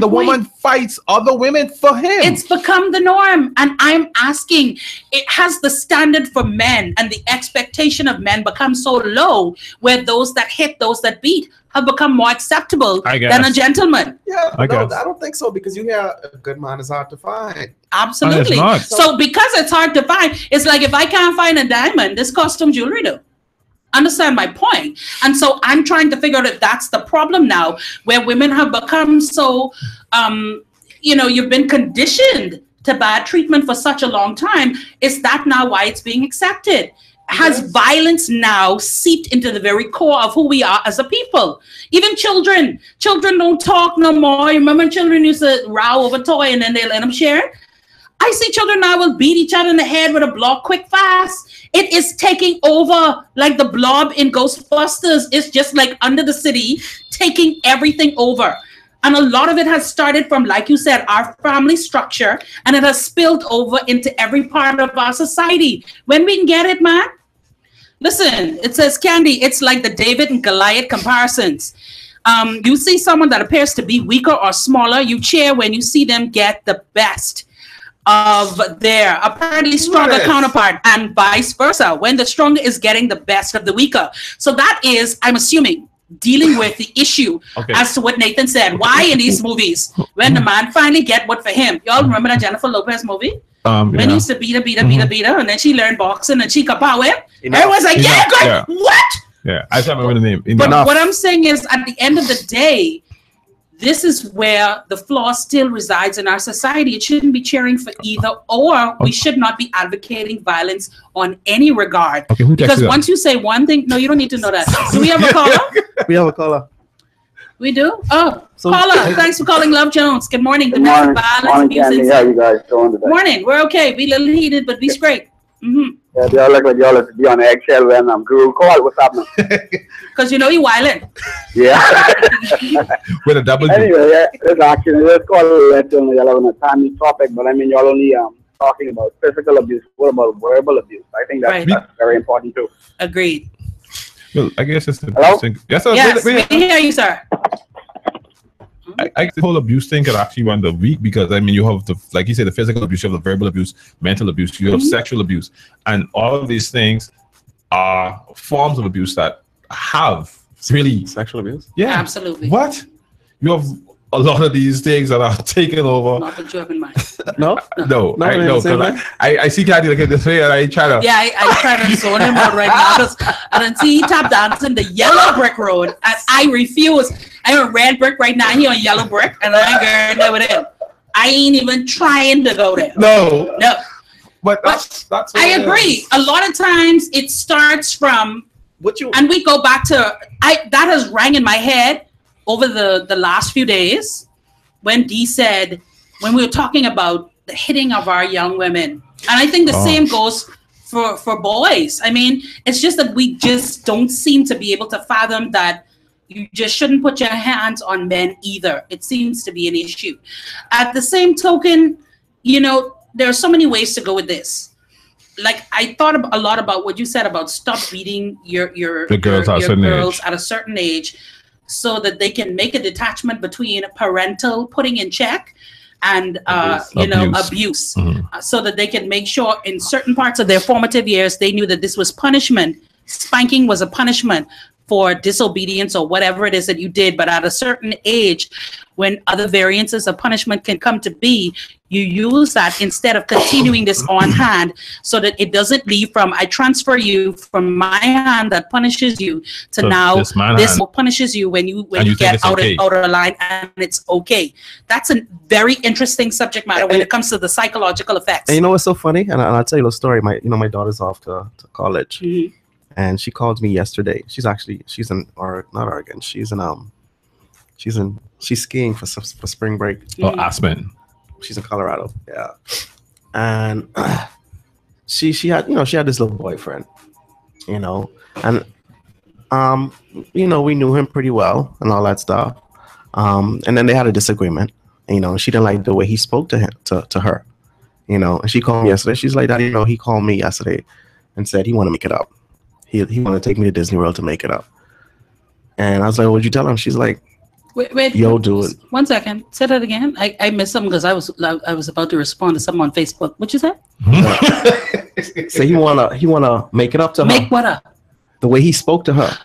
the woman fights other women for him. It's become the norm, and I'm asking: it has the standard for men and the expectation of men become so low, where those that hit, those that beat, have become more acceptable than a gentleman. Yeah, I don't think so, because you hear a good man is hard to find. Absolutely. So because it's hard to find, it's like if I can't find a diamond, this costume jewelry do. Understand my point? And so I'm trying to figure out if that's the problem now, where women have become so, you've been conditioned to bad treatment for such a long time. Is that now why it's being accepted? Has violence now seeped into the very core of who we are as a people? Even children don't talk no more. You remember children used to row over toy and then they let them share? I see children now will beat each other in the head with a block quick fast. It is taking over like the blob in Ghostbusters. It's just like under the city, taking everything over. And a lot of it has started from, like you said, our family structure, and it has spilled over into every part of our society. When we can get it, man. Listen, it says, Candy, it's like the David and Goliath comparisons. You see someone that appears to be weaker or smaller, you cheer when you see them get the best of their apparently stronger counterpart, and vice versa, when the stronger is getting the best of the weaker. So that is, I'm assuming, dealing with the issue as to what Nathan said. Why in these movies, when the man finally get what for him? Y'all remember that Jennifer Lopez movie? When he used to beat her, and then she learned boxing and she could power. Everyone's like, girl, what? Yeah, I can't remember the name. But what I'm saying is, at the end of the day, this is where the flaw still resides in our society. It shouldn't be cheering for either or. We should not be advocating violence on any regard. Because once you say one thing, no, you don't need to know that. Do we have a caller? We have a caller. We do? Oh, caller. Thanks for calling Love Jones. Good morning. Good morning. Morning, Candy. How you guys doing today? Morning. We're okay. We a little heated, but we straight. Yeah, y'all look like y'all have to be on the eggshell when I'm Guru. Call, what's happening? Because you know you wildin'. Yeah. With a double. Anyway, yeah, it's actually, let's call it y'all having a timely topic, but I mean, y'all only talking about physical abuse. What about verbal abuse? I think that's very important too. Agreed. Well, I guess it's interesting. Yes, we hear you, sir. I the whole abuse thing could actually run the week, because I mean, you have the, like you said, the physical abuse, you have the verbal abuse, mental abuse, you have sexual abuse, and all of these things are forms of abuse that have really sexual abuse. Yeah, absolutely. What you have a lot of these things that are taken over. Not that you have in mind. No. I see Candy looking this way, and I try to. Yeah, I try to zone him out right now, because I don't see he tap dancing the yellow brick road, and I refuse. I'm a red brick right now. He on yellow brick, and I ain't going over there. I ain't even trying to go there. No. But that's I agree. A lot of times it starts from and we go back to that has rang in my head over the last few days when Dee said, when we were talking about the hitting of our young women. And I think the same goes for boys. I mean, it's just that we just don't seem to be able to fathom that you just shouldn't put your hands on men either. It seems to be an issue. At the same token, there are so many ways to go with this. Like, I thought a lot about what you said about stop beating your girls at a certain age, so that they can make a detachment between parental putting in check and abuse. So that they can make sure in certain parts of their formative years they knew that this was punishment. Spanking was a punishment. for disobedience or whatever it is that you did. But at a certain age, when other variances of punishment can come to be, you use that instead of continuing this on hand, so that it doesn't leave from, I transfer you from my hand that punishes you to so now this punishes you when you get out of line, and it's okay. That's a very interesting subject matter when it comes to the psychological effects. And you know what's so funny? And I'll tell you a story. My daughter's off to college. Mm-hmm. And she called me yesterday. She's in Oregon. She's skiing for spring break. Oh, Aspen. She's in Colorado. Yeah. And she had this little boyfriend, and we knew him pretty well and all that stuff. And then they had a disagreement. She didn't like the way he spoke to her. And she called me yesterday. She's like, Daddy, he called me yesterday and said he wanted to make it up. He wanted to take me to Disney World to make it up. And I was like, what'd you tell him? She's like, wait, yo, dude. 1 second. Say that again. I missed something because I was about to respond to someone on Facebook. What you said? So he wanna make it up to her. Make what up? The way he spoke to her.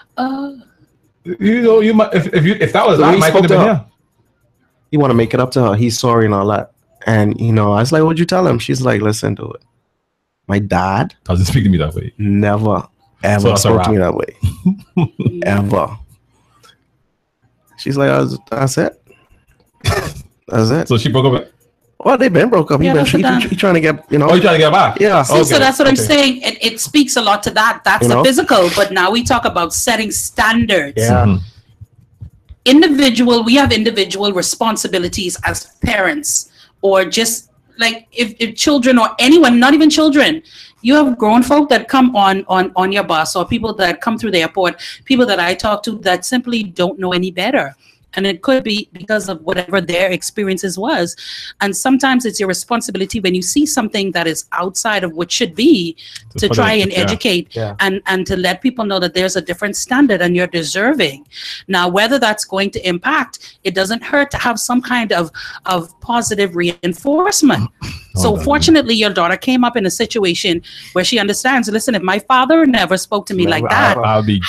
You might if that was the way he spoke to her. He want to make it up to her. He's sorry and all that. And I was like, what'd you tell him? She's like, listen to it. My dad doesn't speak to me that way. Never. Ever spoke to me that way. Ever. She's like, that's it. That's it. So she broke up. Well, they've been broke up. He trying to get, Oh, you trying to get back? Yeah. See, so that's what I'm saying. It speaks a lot to that. That's the physical. But now we talk about setting standards. Yeah. Mm-hmm. We have individual responsibilities as parents, or just like if children or anyone, not even children. You have grown folk that come on your bus, or people that come through the airport, people that I talk to that simply don't know any better. And it could be because of whatever their experiences was. And sometimes it's your responsibility when you see something that is outside of what should be to try and educate and to let people know that there's a different standard and you're deserving. Now, whether that's going to impact, it doesn't hurt to have some kind of positive reinforcement. So fortunately, your daughter came up in a situation where she understands, listen, if my father never spoke to me like that, I'll be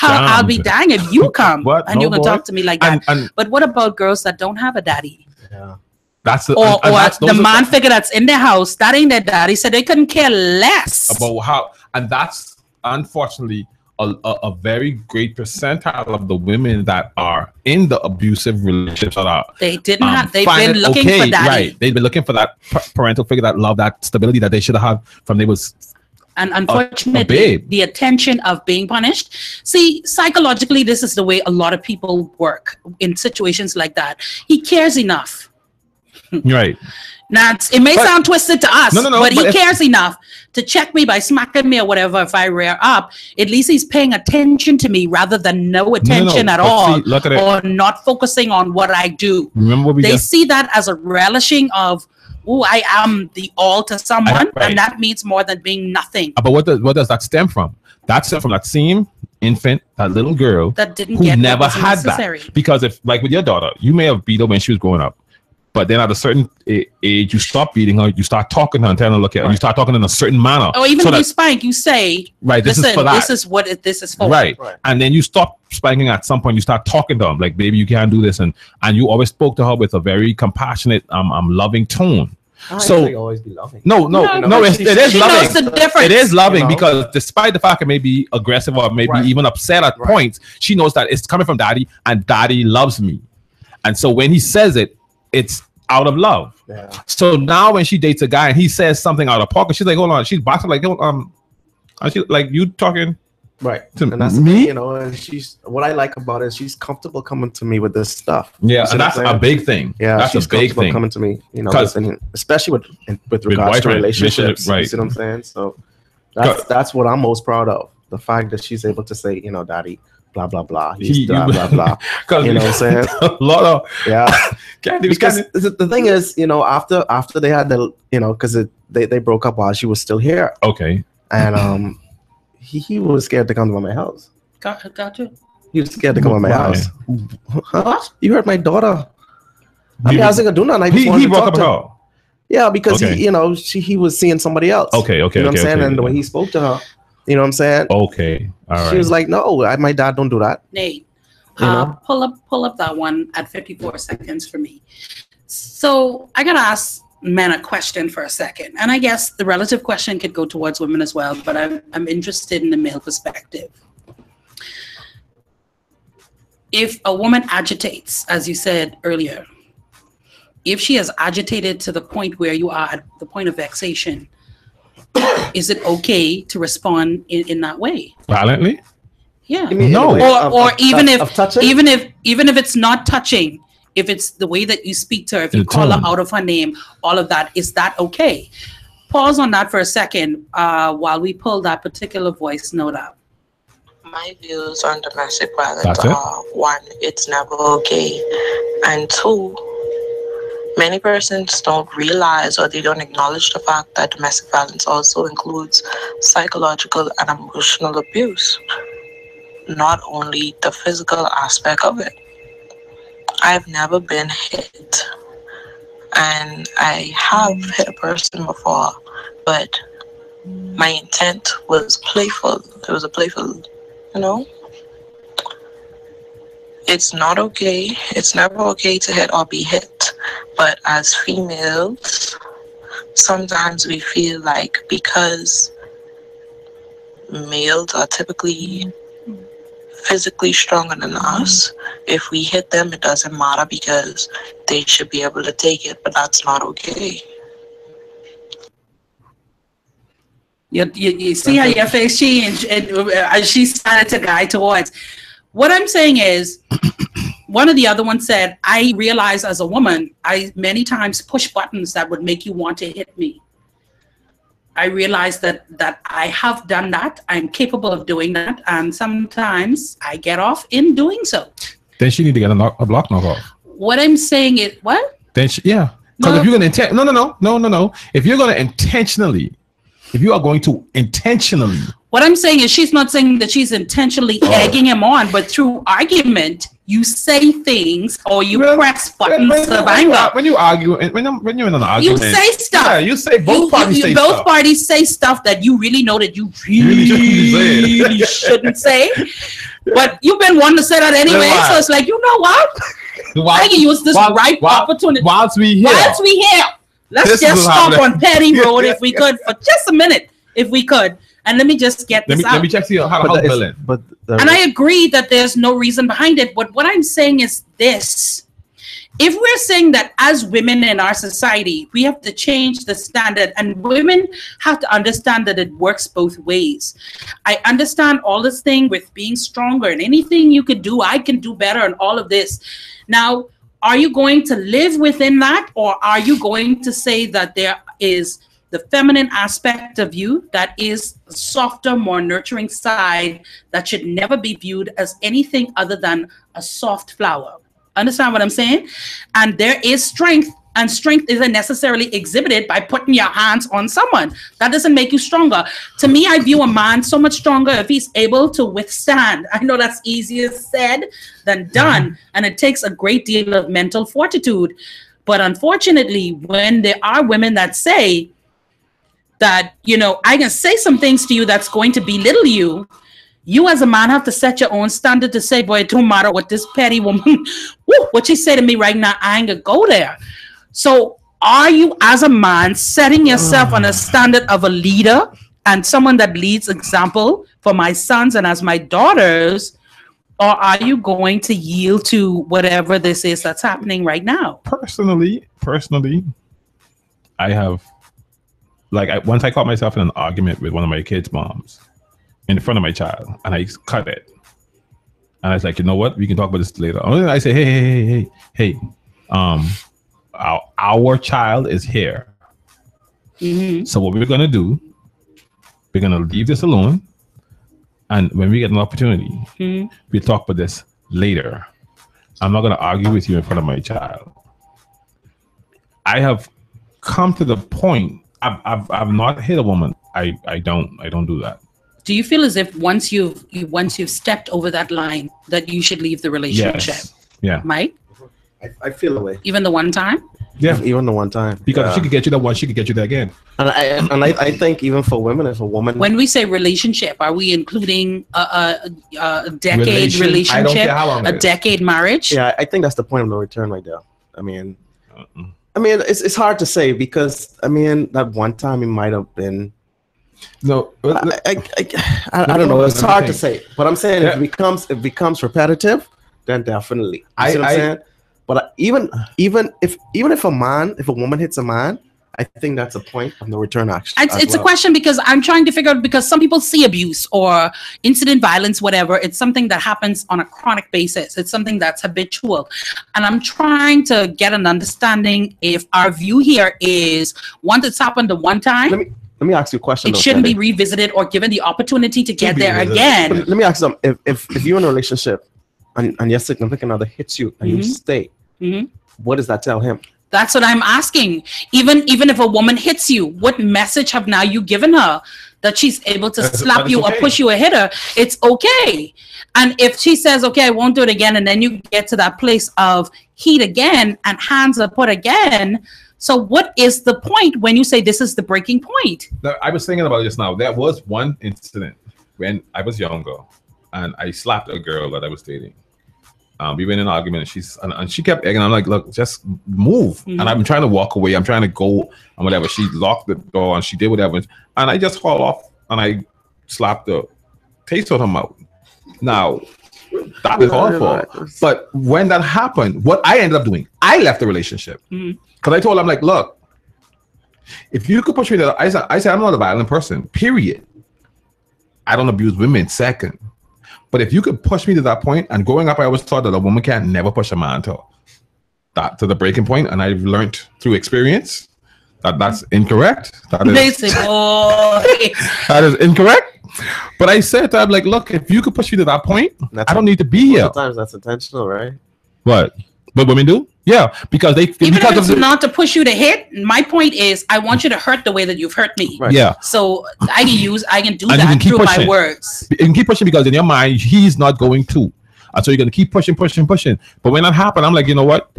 dang if you come and you're going to talk to me like that. But what about girls that don't have a daddy? Yeah. That's the man figure that's in their house, that ain't their daddy, so they couldn't care less about how. And that's unfortunately a very great percentile of the women that are in the abusive relationships that are they've been looking for daddy. Right. They've been looking for that parental figure, that love, that stability that they should have had from they was. And unfortunately, the attention of being punished. See, psychologically, this is the way a lot of people work in situations like that. He cares enough. Right. Now, it may sound twisted to us, but he cares enough to check me by smacking me or whatever if I rear up. At least he's paying attention to me rather than no attention at all, or not focusing on what I do. Remember they see that as a relishing of, oh, I am the all to someone, and that means more than being nothing. But what does that stem from? That stem from that same infant, that little girl that didn't who get never had that. Because if, like with your daughter, you may have beat her when she was growing up, but then at a certain age, you stop beating her, you start talking to her and telling her, look at her, you start talking in a certain manner. Or even if you spank, you say, right, this is for that. This is what this is for. Right. And then you stop spanking at some point, you start talking to them, like, baby, you can't do this. And you always spoke to her with a very compassionate, loving tone. So always be loving. No, it is loving. It is loving, because despite the fact it may be aggressive or maybe even upset at points, she knows that it's coming from daddy and daddy loves me. And so when he says it, it's out of love. Yeah. So now when she dates a guy and he says something out of pocket, she's like, hold on, she's boxing like, she, like, you talking to and that's me, and she's, what I like about it is she's comfortable coming to me with this stuff. Yeah, and that's a big thing. Yeah, that's she's a big thing coming to me, especially with regards to relationships. Right. You see what I'm saying? So that's what I'm most proud of. The fact that she's able to say, daddy, blah blah blah, blah blah blah. You know what I'm saying? A lot of because the thing is, after they had the, because they broke up while she was still here. Okay. And he was scared to come to my house. Got you. He was scared to come to my house. Huh? You hurt my daughter. I mean, I wasn't gonna do nothing. I just wanted to talk to her. Yeah, because he was seeing somebody else. Okay. You know what I'm saying? And the way he spoke to her, You know what I'm saying? Okay. All right. She was like, no, my dad don't do that. Nate, You know? pull up that one at 54 seconds for me. So I gotta ask men a question for a second, and I guess the relative question could go towards women as well, but I'm interested in the male perspective. If a woman agitates, as you said earlier, if she is agitated to the point where you are at the point of vexation, is it okay to respond in that way? Violently? Yeah. No. Or even if it's not touching, if it's the way that you speak to her, if you call her out of her name, all of that, is that okay? Pause on that for a second while we pull that particular voice note up. My views on domestic violence are, one, it's never okay, and two, many persons don't realize or they don't acknowledge the fact that domestic violence also includes psychological and emotional abuse, not only the physical aspect of it. I've never been hit, and I have hit a person before, but my intent was playful. It was a playful, you know? It's not okay. It's never okay to hit or be hit. But as females, sometimes we feel like because males are typically physically stronger than us, if we hit them, it doesn't matter because they should be able to take it, but that's not okay. You see how your face changed and she started to guide towards. What I'm saying is, one of the other ones said, I realize as a woman, I many times push buttons that would make you want to hit me. I realize that I have done that. I'm capable of doing that. And sometimes I get off in doing so. Then she need to get a block knock off. What I'm saying is, what? Then yeah. Because if you're going to no. If you're going to intentionally, if you are going to intentionally. What I'm saying is she's not saying that she's intentionally egging him on, but through argument, you say things or you press buttons of anger. When you argue, when you're in an argument, you say stuff. Yeah, you say both parties say both stuff. parties say stuff that you really know that you really shouldn't say. But you've been wanting to say that anyway, so it's like, you know what? I can use this opportunity. Whilst we here. Let's just stop on Petty Road if we could for just a minute, if we could. And let me just get this out. Let me check see how the bill in. And I agree that there's no reason behind it. But what I'm saying is this. If we're saying that as women in our society, we have to change the standard, and women have to understand that it works both ways. I understand all this thing with being stronger and anything you could do, I can do better and all of this. Now, are you going to live within that, or are you going to say that there is the feminine aspect of you that is a softer, more nurturing side that should never be viewed as anything other than a soft flower? Understand what I'm saying? And there is strength, and strength isn't necessarily exhibited by putting your hands on someone. That doesn't make you stronger. To me, I view a man so much stronger if he's able to withstand. I know that's easier said than done, and it takes a great deal of mental fortitude. But unfortunately, when there are women that say that, you know, I can say some things to you that's going to belittle you, you as a man have to set your own standard to say, boy, it don't matter what this petty woman, what she say to me right now, I ain't gonna go there. So are you as a man setting yourself on a standard of a leader and someone that leads example for my sons and as my daughters, or are you going to yield to whatever this is that's happening right now? Personally, I have, once I caught myself in an argument with one of my kids' moms in front of my child, and I cut it. And I was like, you know what? We can talk about this later. I say, hey, our child is here. Mm-hmm. So what we're gonna do, we're gonna leave this alone, and when we get an opportunity, we'll talk about this later. I'm not gonna argue with you in front of my child. I have come to the point. I've not hit a woman. I don't do that. Do you feel as if once you've stepped over that line that you should leave the relationship? Yes. Yeah. Mike? I feel the way. Even the one time? Yeah, even the one time. Because if she could get you that one, she could get you that again. And I think even for women, if a woman, when we say relationship, are we including a decade relationship, I don't care how long a decade marriage? Yeah, I think that's the point of no return right there. I mean, it's hard to say because that one time it might have been. No, I don't know. It's hard to say, but I'm saying if it becomes repetitive, then definitely. You see what I'm saying? But even if a woman hits a man, I think that's a point of no return action. It's a question because I'm trying to figure out, because some people see abuse or incident violence, whatever. It's something that happens on a chronic basis. It's something that's habitual. And I'm trying to get an understanding if our view here is once it's happened the one time. Let me ask you a question. It shouldn't be revisited or given the opportunity to get there again. Let me ask you something. If you're in a relationship and your significant other hits you and you stay, what does that tell him? That's what I'm asking. Even if a woman hits you, what message have now you given her that she's able to slap you or push you or hit her? It's okay. And if she says, okay, I won't do it again, and then you get to that place of heat again and hands are put again. So what is the point when you say this is the breaking point? Now, I was thinking about it just now. There was one incident when I was younger and I slapped a girl that I was dating. We were in an argument and she kept egging. I'm like, look, just move. And I'm trying to walk away. I'm trying to go and whatever. She locked the door and she did whatever. And I just hauled off and I slapped the taste out her mouth. Now, that was awful. But when that happened, what I ended up doing, I left the relationship. Because I told her, I'm like, look, if you could push me that, I said, I'm not a violent person, period. I don't abuse women, second. But if you could push me to that point, and growing up, I always thought that a woman can't never push a man to the breaking point, and I've learned through experience that that's incorrect. That is incorrect. But I said that, I'm like, look, if you could push me to that point, I don't need to be here. Sometimes that's intentional, right? What women do? Yeah, because they even if it's not to push you to hit. My point is, I want you to hurt the way that you've hurt me. Right. Yeah. So I can do that through my words. You can keep pushing because in your mind he's not going to, and so you're gonna keep pushing. But when that happened, I'm like, you know what?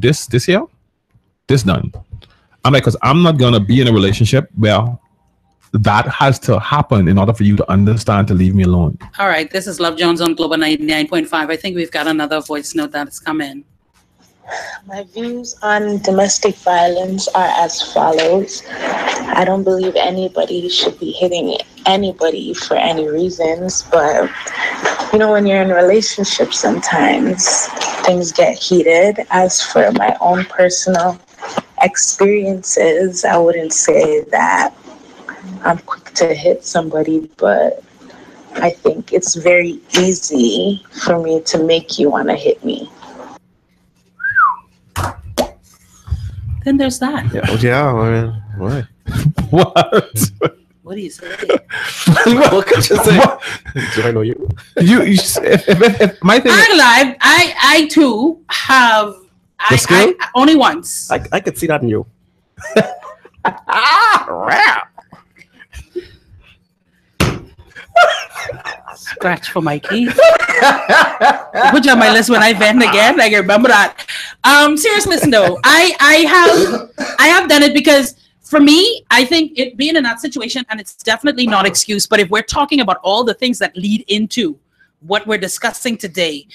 This here, this done. I'm like, because I'm not gonna be in a relationship where that has to happen in order for you to understand to leave me alone. All right, this is Love Jones on Global 99.5. I think we've got another voice note that's come in. My views on domestic violence are as follows. I don't believe anybody should be hitting anybody for any reasons, but when you're in a relationship, sometimes things get heated. As for my own personal experiences, I wouldn't say that I'm quick to hit somebody, but I think it's very easy for me to make you want to hit me. Then there's that. Yeah. What? What? What do you say? What could you say? Do I know you? If my thing. I'm live. I too have. I only once. I could see that in you. Scratch for my keys. Put you on my list when I vent again. I can remember that. Seriously, listen though, I have done it because for me, I think it being in that situation, and it's definitely not excuse, but if we're talking about all the things that lead into what we're discussing today,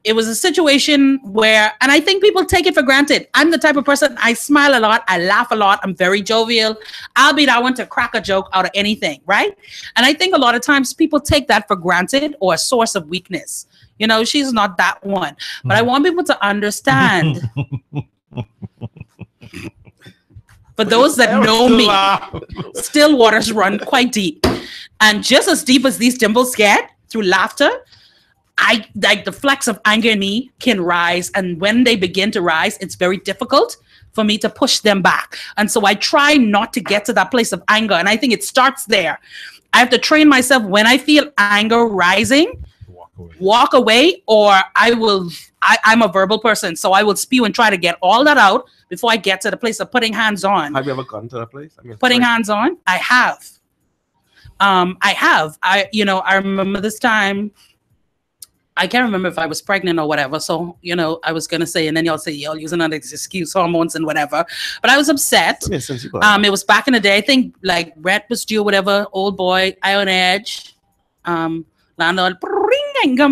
it was a situation where, and I think people take it for granted. I'm the type of person, I smile a lot, I laugh a lot, I'm very jovial. I'll be that one to crack a joke out of anything, right? And I think a lot of times people take that for granted or a source of weakness. She's not that one. But I want people to understand. For those that know me, still waters run quite deep. And just as deep as these dimples get through laughter, the flecks of anger in me can rise, and when they begin to rise, it's very difficult for me to push them back. And so I try not to get to that place of anger, and I think it starts there. I have to train myself when I feel anger rising, walk away, or I'm a verbal person, so I will spew and try to get all that out before I get to the place of putting hands on. Have you ever gotten to that place? Putting hands on? I have. I remember this time. I can't remember if I was pregnant or whatever. So, you know, I was going to say, and then y'all say, y'all using another excuse, hormones and whatever. But I was upset. It was back in the day. I think like Brett was due, whatever, old boy, I on edge. Landlord, but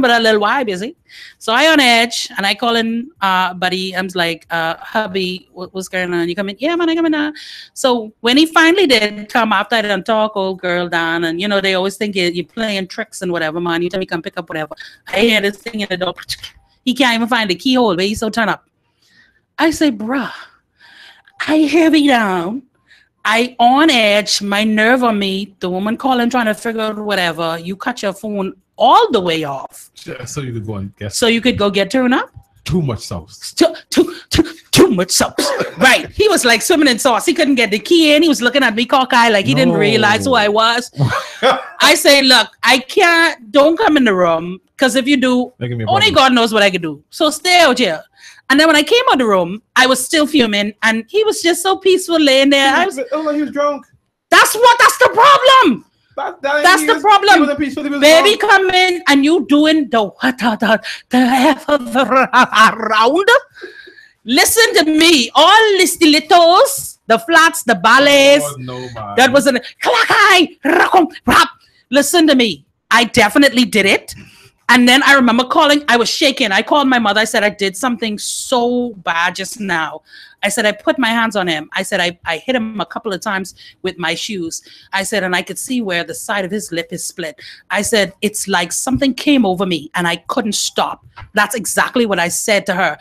a little while busy. So I on edge and I call in buddy. I'm like, hubby, what's going on? You come in? Yeah, man, I come in now. So when he finally did come after I done talk old girl down, and you know, they always think you're playing tricks and whatever, man. You tell me come pick up whatever. I hear this thing in the door. He can't even find the keyhole, but he's so turn up. I say, bruh, I heavy down. I on edge, my nerve on me, the woman calling, trying to figure out whatever. You cut your phone all the way off. Yeah, so you could go and guess. So you could go get turned up? Too much sauce. Too much sauce. Right. He was like swimming in sauce. He couldn't get the key in. He was looking at me cockeyed like he didn't realize who I was. I say, look, I can't, don't come in the room. Because if you do, only God knows what I could do. So stay out here. And then when I came out of the room, I was still fuming, and he was just so peaceful laying there. He was drunk. That's the problem. That's the problem. Baby come in and you doing the F around. Listen to me. All the stilettos, the flats, the ballets. That was an rap. Listen to me. I definitely did it. And then I remember calling, I was shaking. I called my mother. I said, I did something so bad just now. I said, I put my hands on him. I said, I hit him a couple of times with my shoes. I said, and I could see where the side of his lip is split. I said, it's like something came over me and I couldn't stop. That's exactly what I said to her.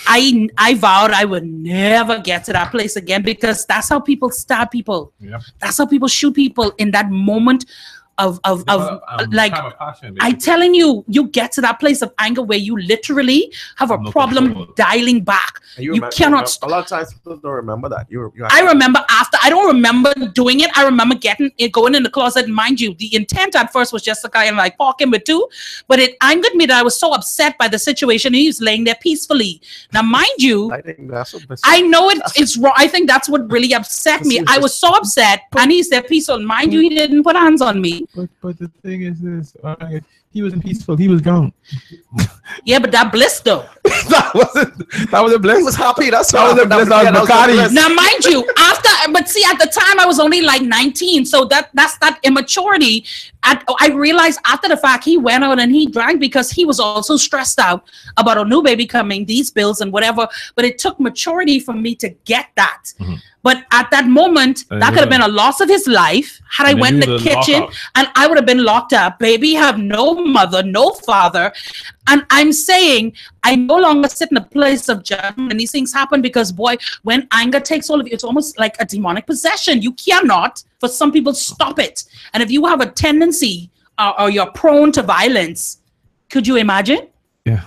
I vowed I would never get to that place again, because that's how people stab people. Yep. That's how people shoot people in that moment of like I'm telling you, you get to that place of anger where you literally have a problem dialing back. You cannot. A lot of times people don't remember that. I remember after. I don't remember doing it. I remember going in the closet. Mind you, the intent at first was just to kind of like poke him with two, but it angered me that I was so upset by the situation. He was laying there peacefully. Now, mind you, I know it's wrong. I think that's what really upset me. I was so upset, and he's there peaceful. Mind you, he didn't put hands on me. But the thing is this, he wasn't peaceful. He was gone. Yeah, but that bliss though. that was a bliss. He was happy. That was a bliss. Now, mind you, but see, at the time I was only like 19, so that's that immaturity. I realized after the fact he went out and he drank because he was also stressed out about a new baby coming, these bills and whatever. But it took maturity for me to get that. Mm-hmm. But at that moment, that could have been a loss of his life. Had I went in the kitchen and I would have been locked up. Baby have no mother, no father. And I'm saying I no longer sit in a place of judgment. And these things happen because, boy, when anger takes hold of you, it's almost like a demonic possession. You cannot, for some people, stop it. And if you have a tendency or you're prone to violence, could you imagine? Yeah.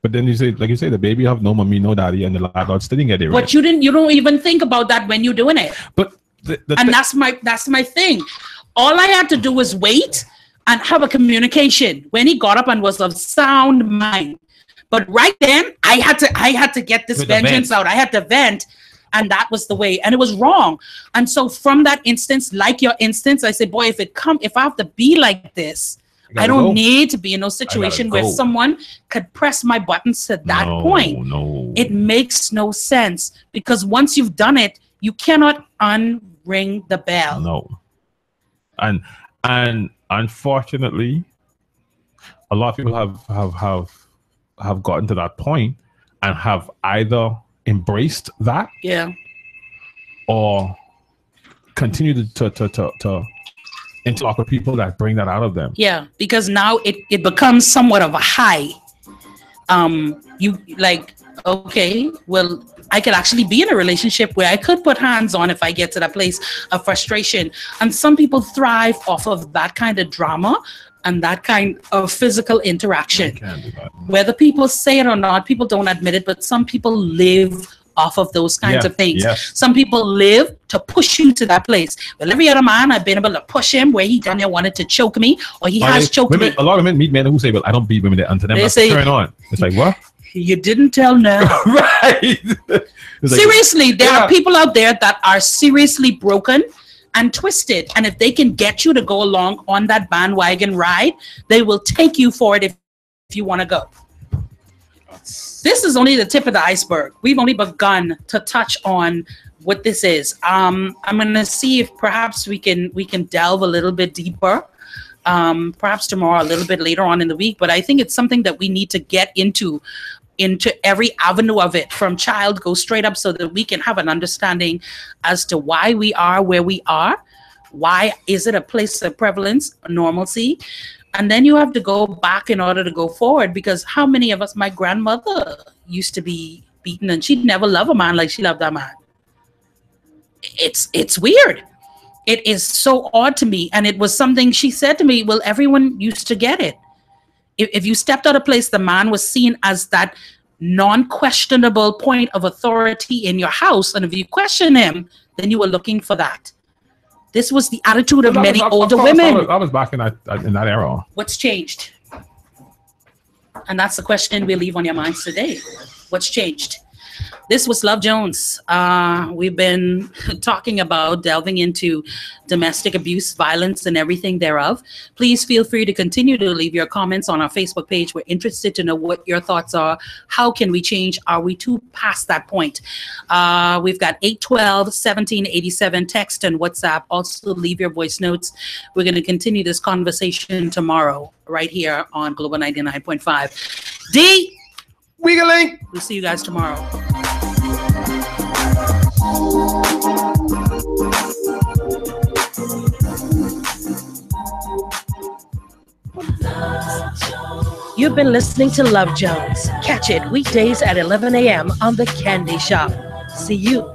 But then you say, like you say, the baby have no mommy, no daddy, and the landlord still didn't get it right. But you don't even think about that when you're doing it. But that's my thing. All I had to do was wait and have a communication when he got up and was of sound mind. But right then, I had to get this vengeance out. I had to vent, and that was the way. And it was wrong. And so from that instance, like your instance, I said, boy, if I have to be like this, I don't need to be in no situation where someone could press my buttons to that point. No. It makes no sense, because once you've done it, you cannot unring the bell. No. And unfortunately, a lot of people have gotten to that point and have either embraced that, or continued to interlock with people that bring that out of them. Yeah, because now it becomes somewhat of a high. You like, okay, well, I could actually be in a relationship where I could put hands on if I get to that place of frustration. And some people thrive off of that kind of drama and that kind of physical interaction. Whether people say it or not, people don't admit it, but some people live off of those kinds of things. Yes. Some people live to push you to that place. Well, every other man, I've been able to push him where he done wanted to choke me, or he has choked me. A lot of men meet men who say, well, I don't beat women there, and to them that's turn on. It's like, what? You didn't tell now. Right. Seriously, there are people out there that are seriously broken and twisted. And if they can get you to go along on that bandwagon ride, they will take you for it if you want to go. This is only the tip of the iceberg. We've only begun to touch on what this is. I'm going to see if perhaps we can delve a little bit deeper. Perhaps tomorrow, a little bit later on in the week. But I think it's something that we need to get into every avenue of it, from child, go straight up, so that we can have an understanding as to why we are where we are. Why is it a place of prevalence, normalcy? And then you have to go back in order to go forward, because how many of us, my grandmother used to be beaten and she'd never love a man like she loved that man. It's weird. It is so odd to me. And it was something she said to me, well, everyone used to get it. If you stepped out of place, the man was seen as that non-questionable point of authority in your house. And if you question him, then you were looking for that. This was the attitude of many older women. I was back in that era. What's changed? And that's the question we leave on your minds today. What's changed? This was Love Jones. We've been talking about delving into domestic abuse, violence, and everything thereof. Please feel free to continue to leave your comments on our Facebook page. We're interested to know what your thoughts are. How can we change? Are we too past that point? We've got 812-1787 text and WhatsApp. Also, leave your voice notes. We're going to continue this conversation tomorrow right here on Global 99.5. D. Wiggling. We'll see you guys tomorrow. You've been listening to Love Jones. Catch it weekdays at 11 a.m. on The Candy Shop. See you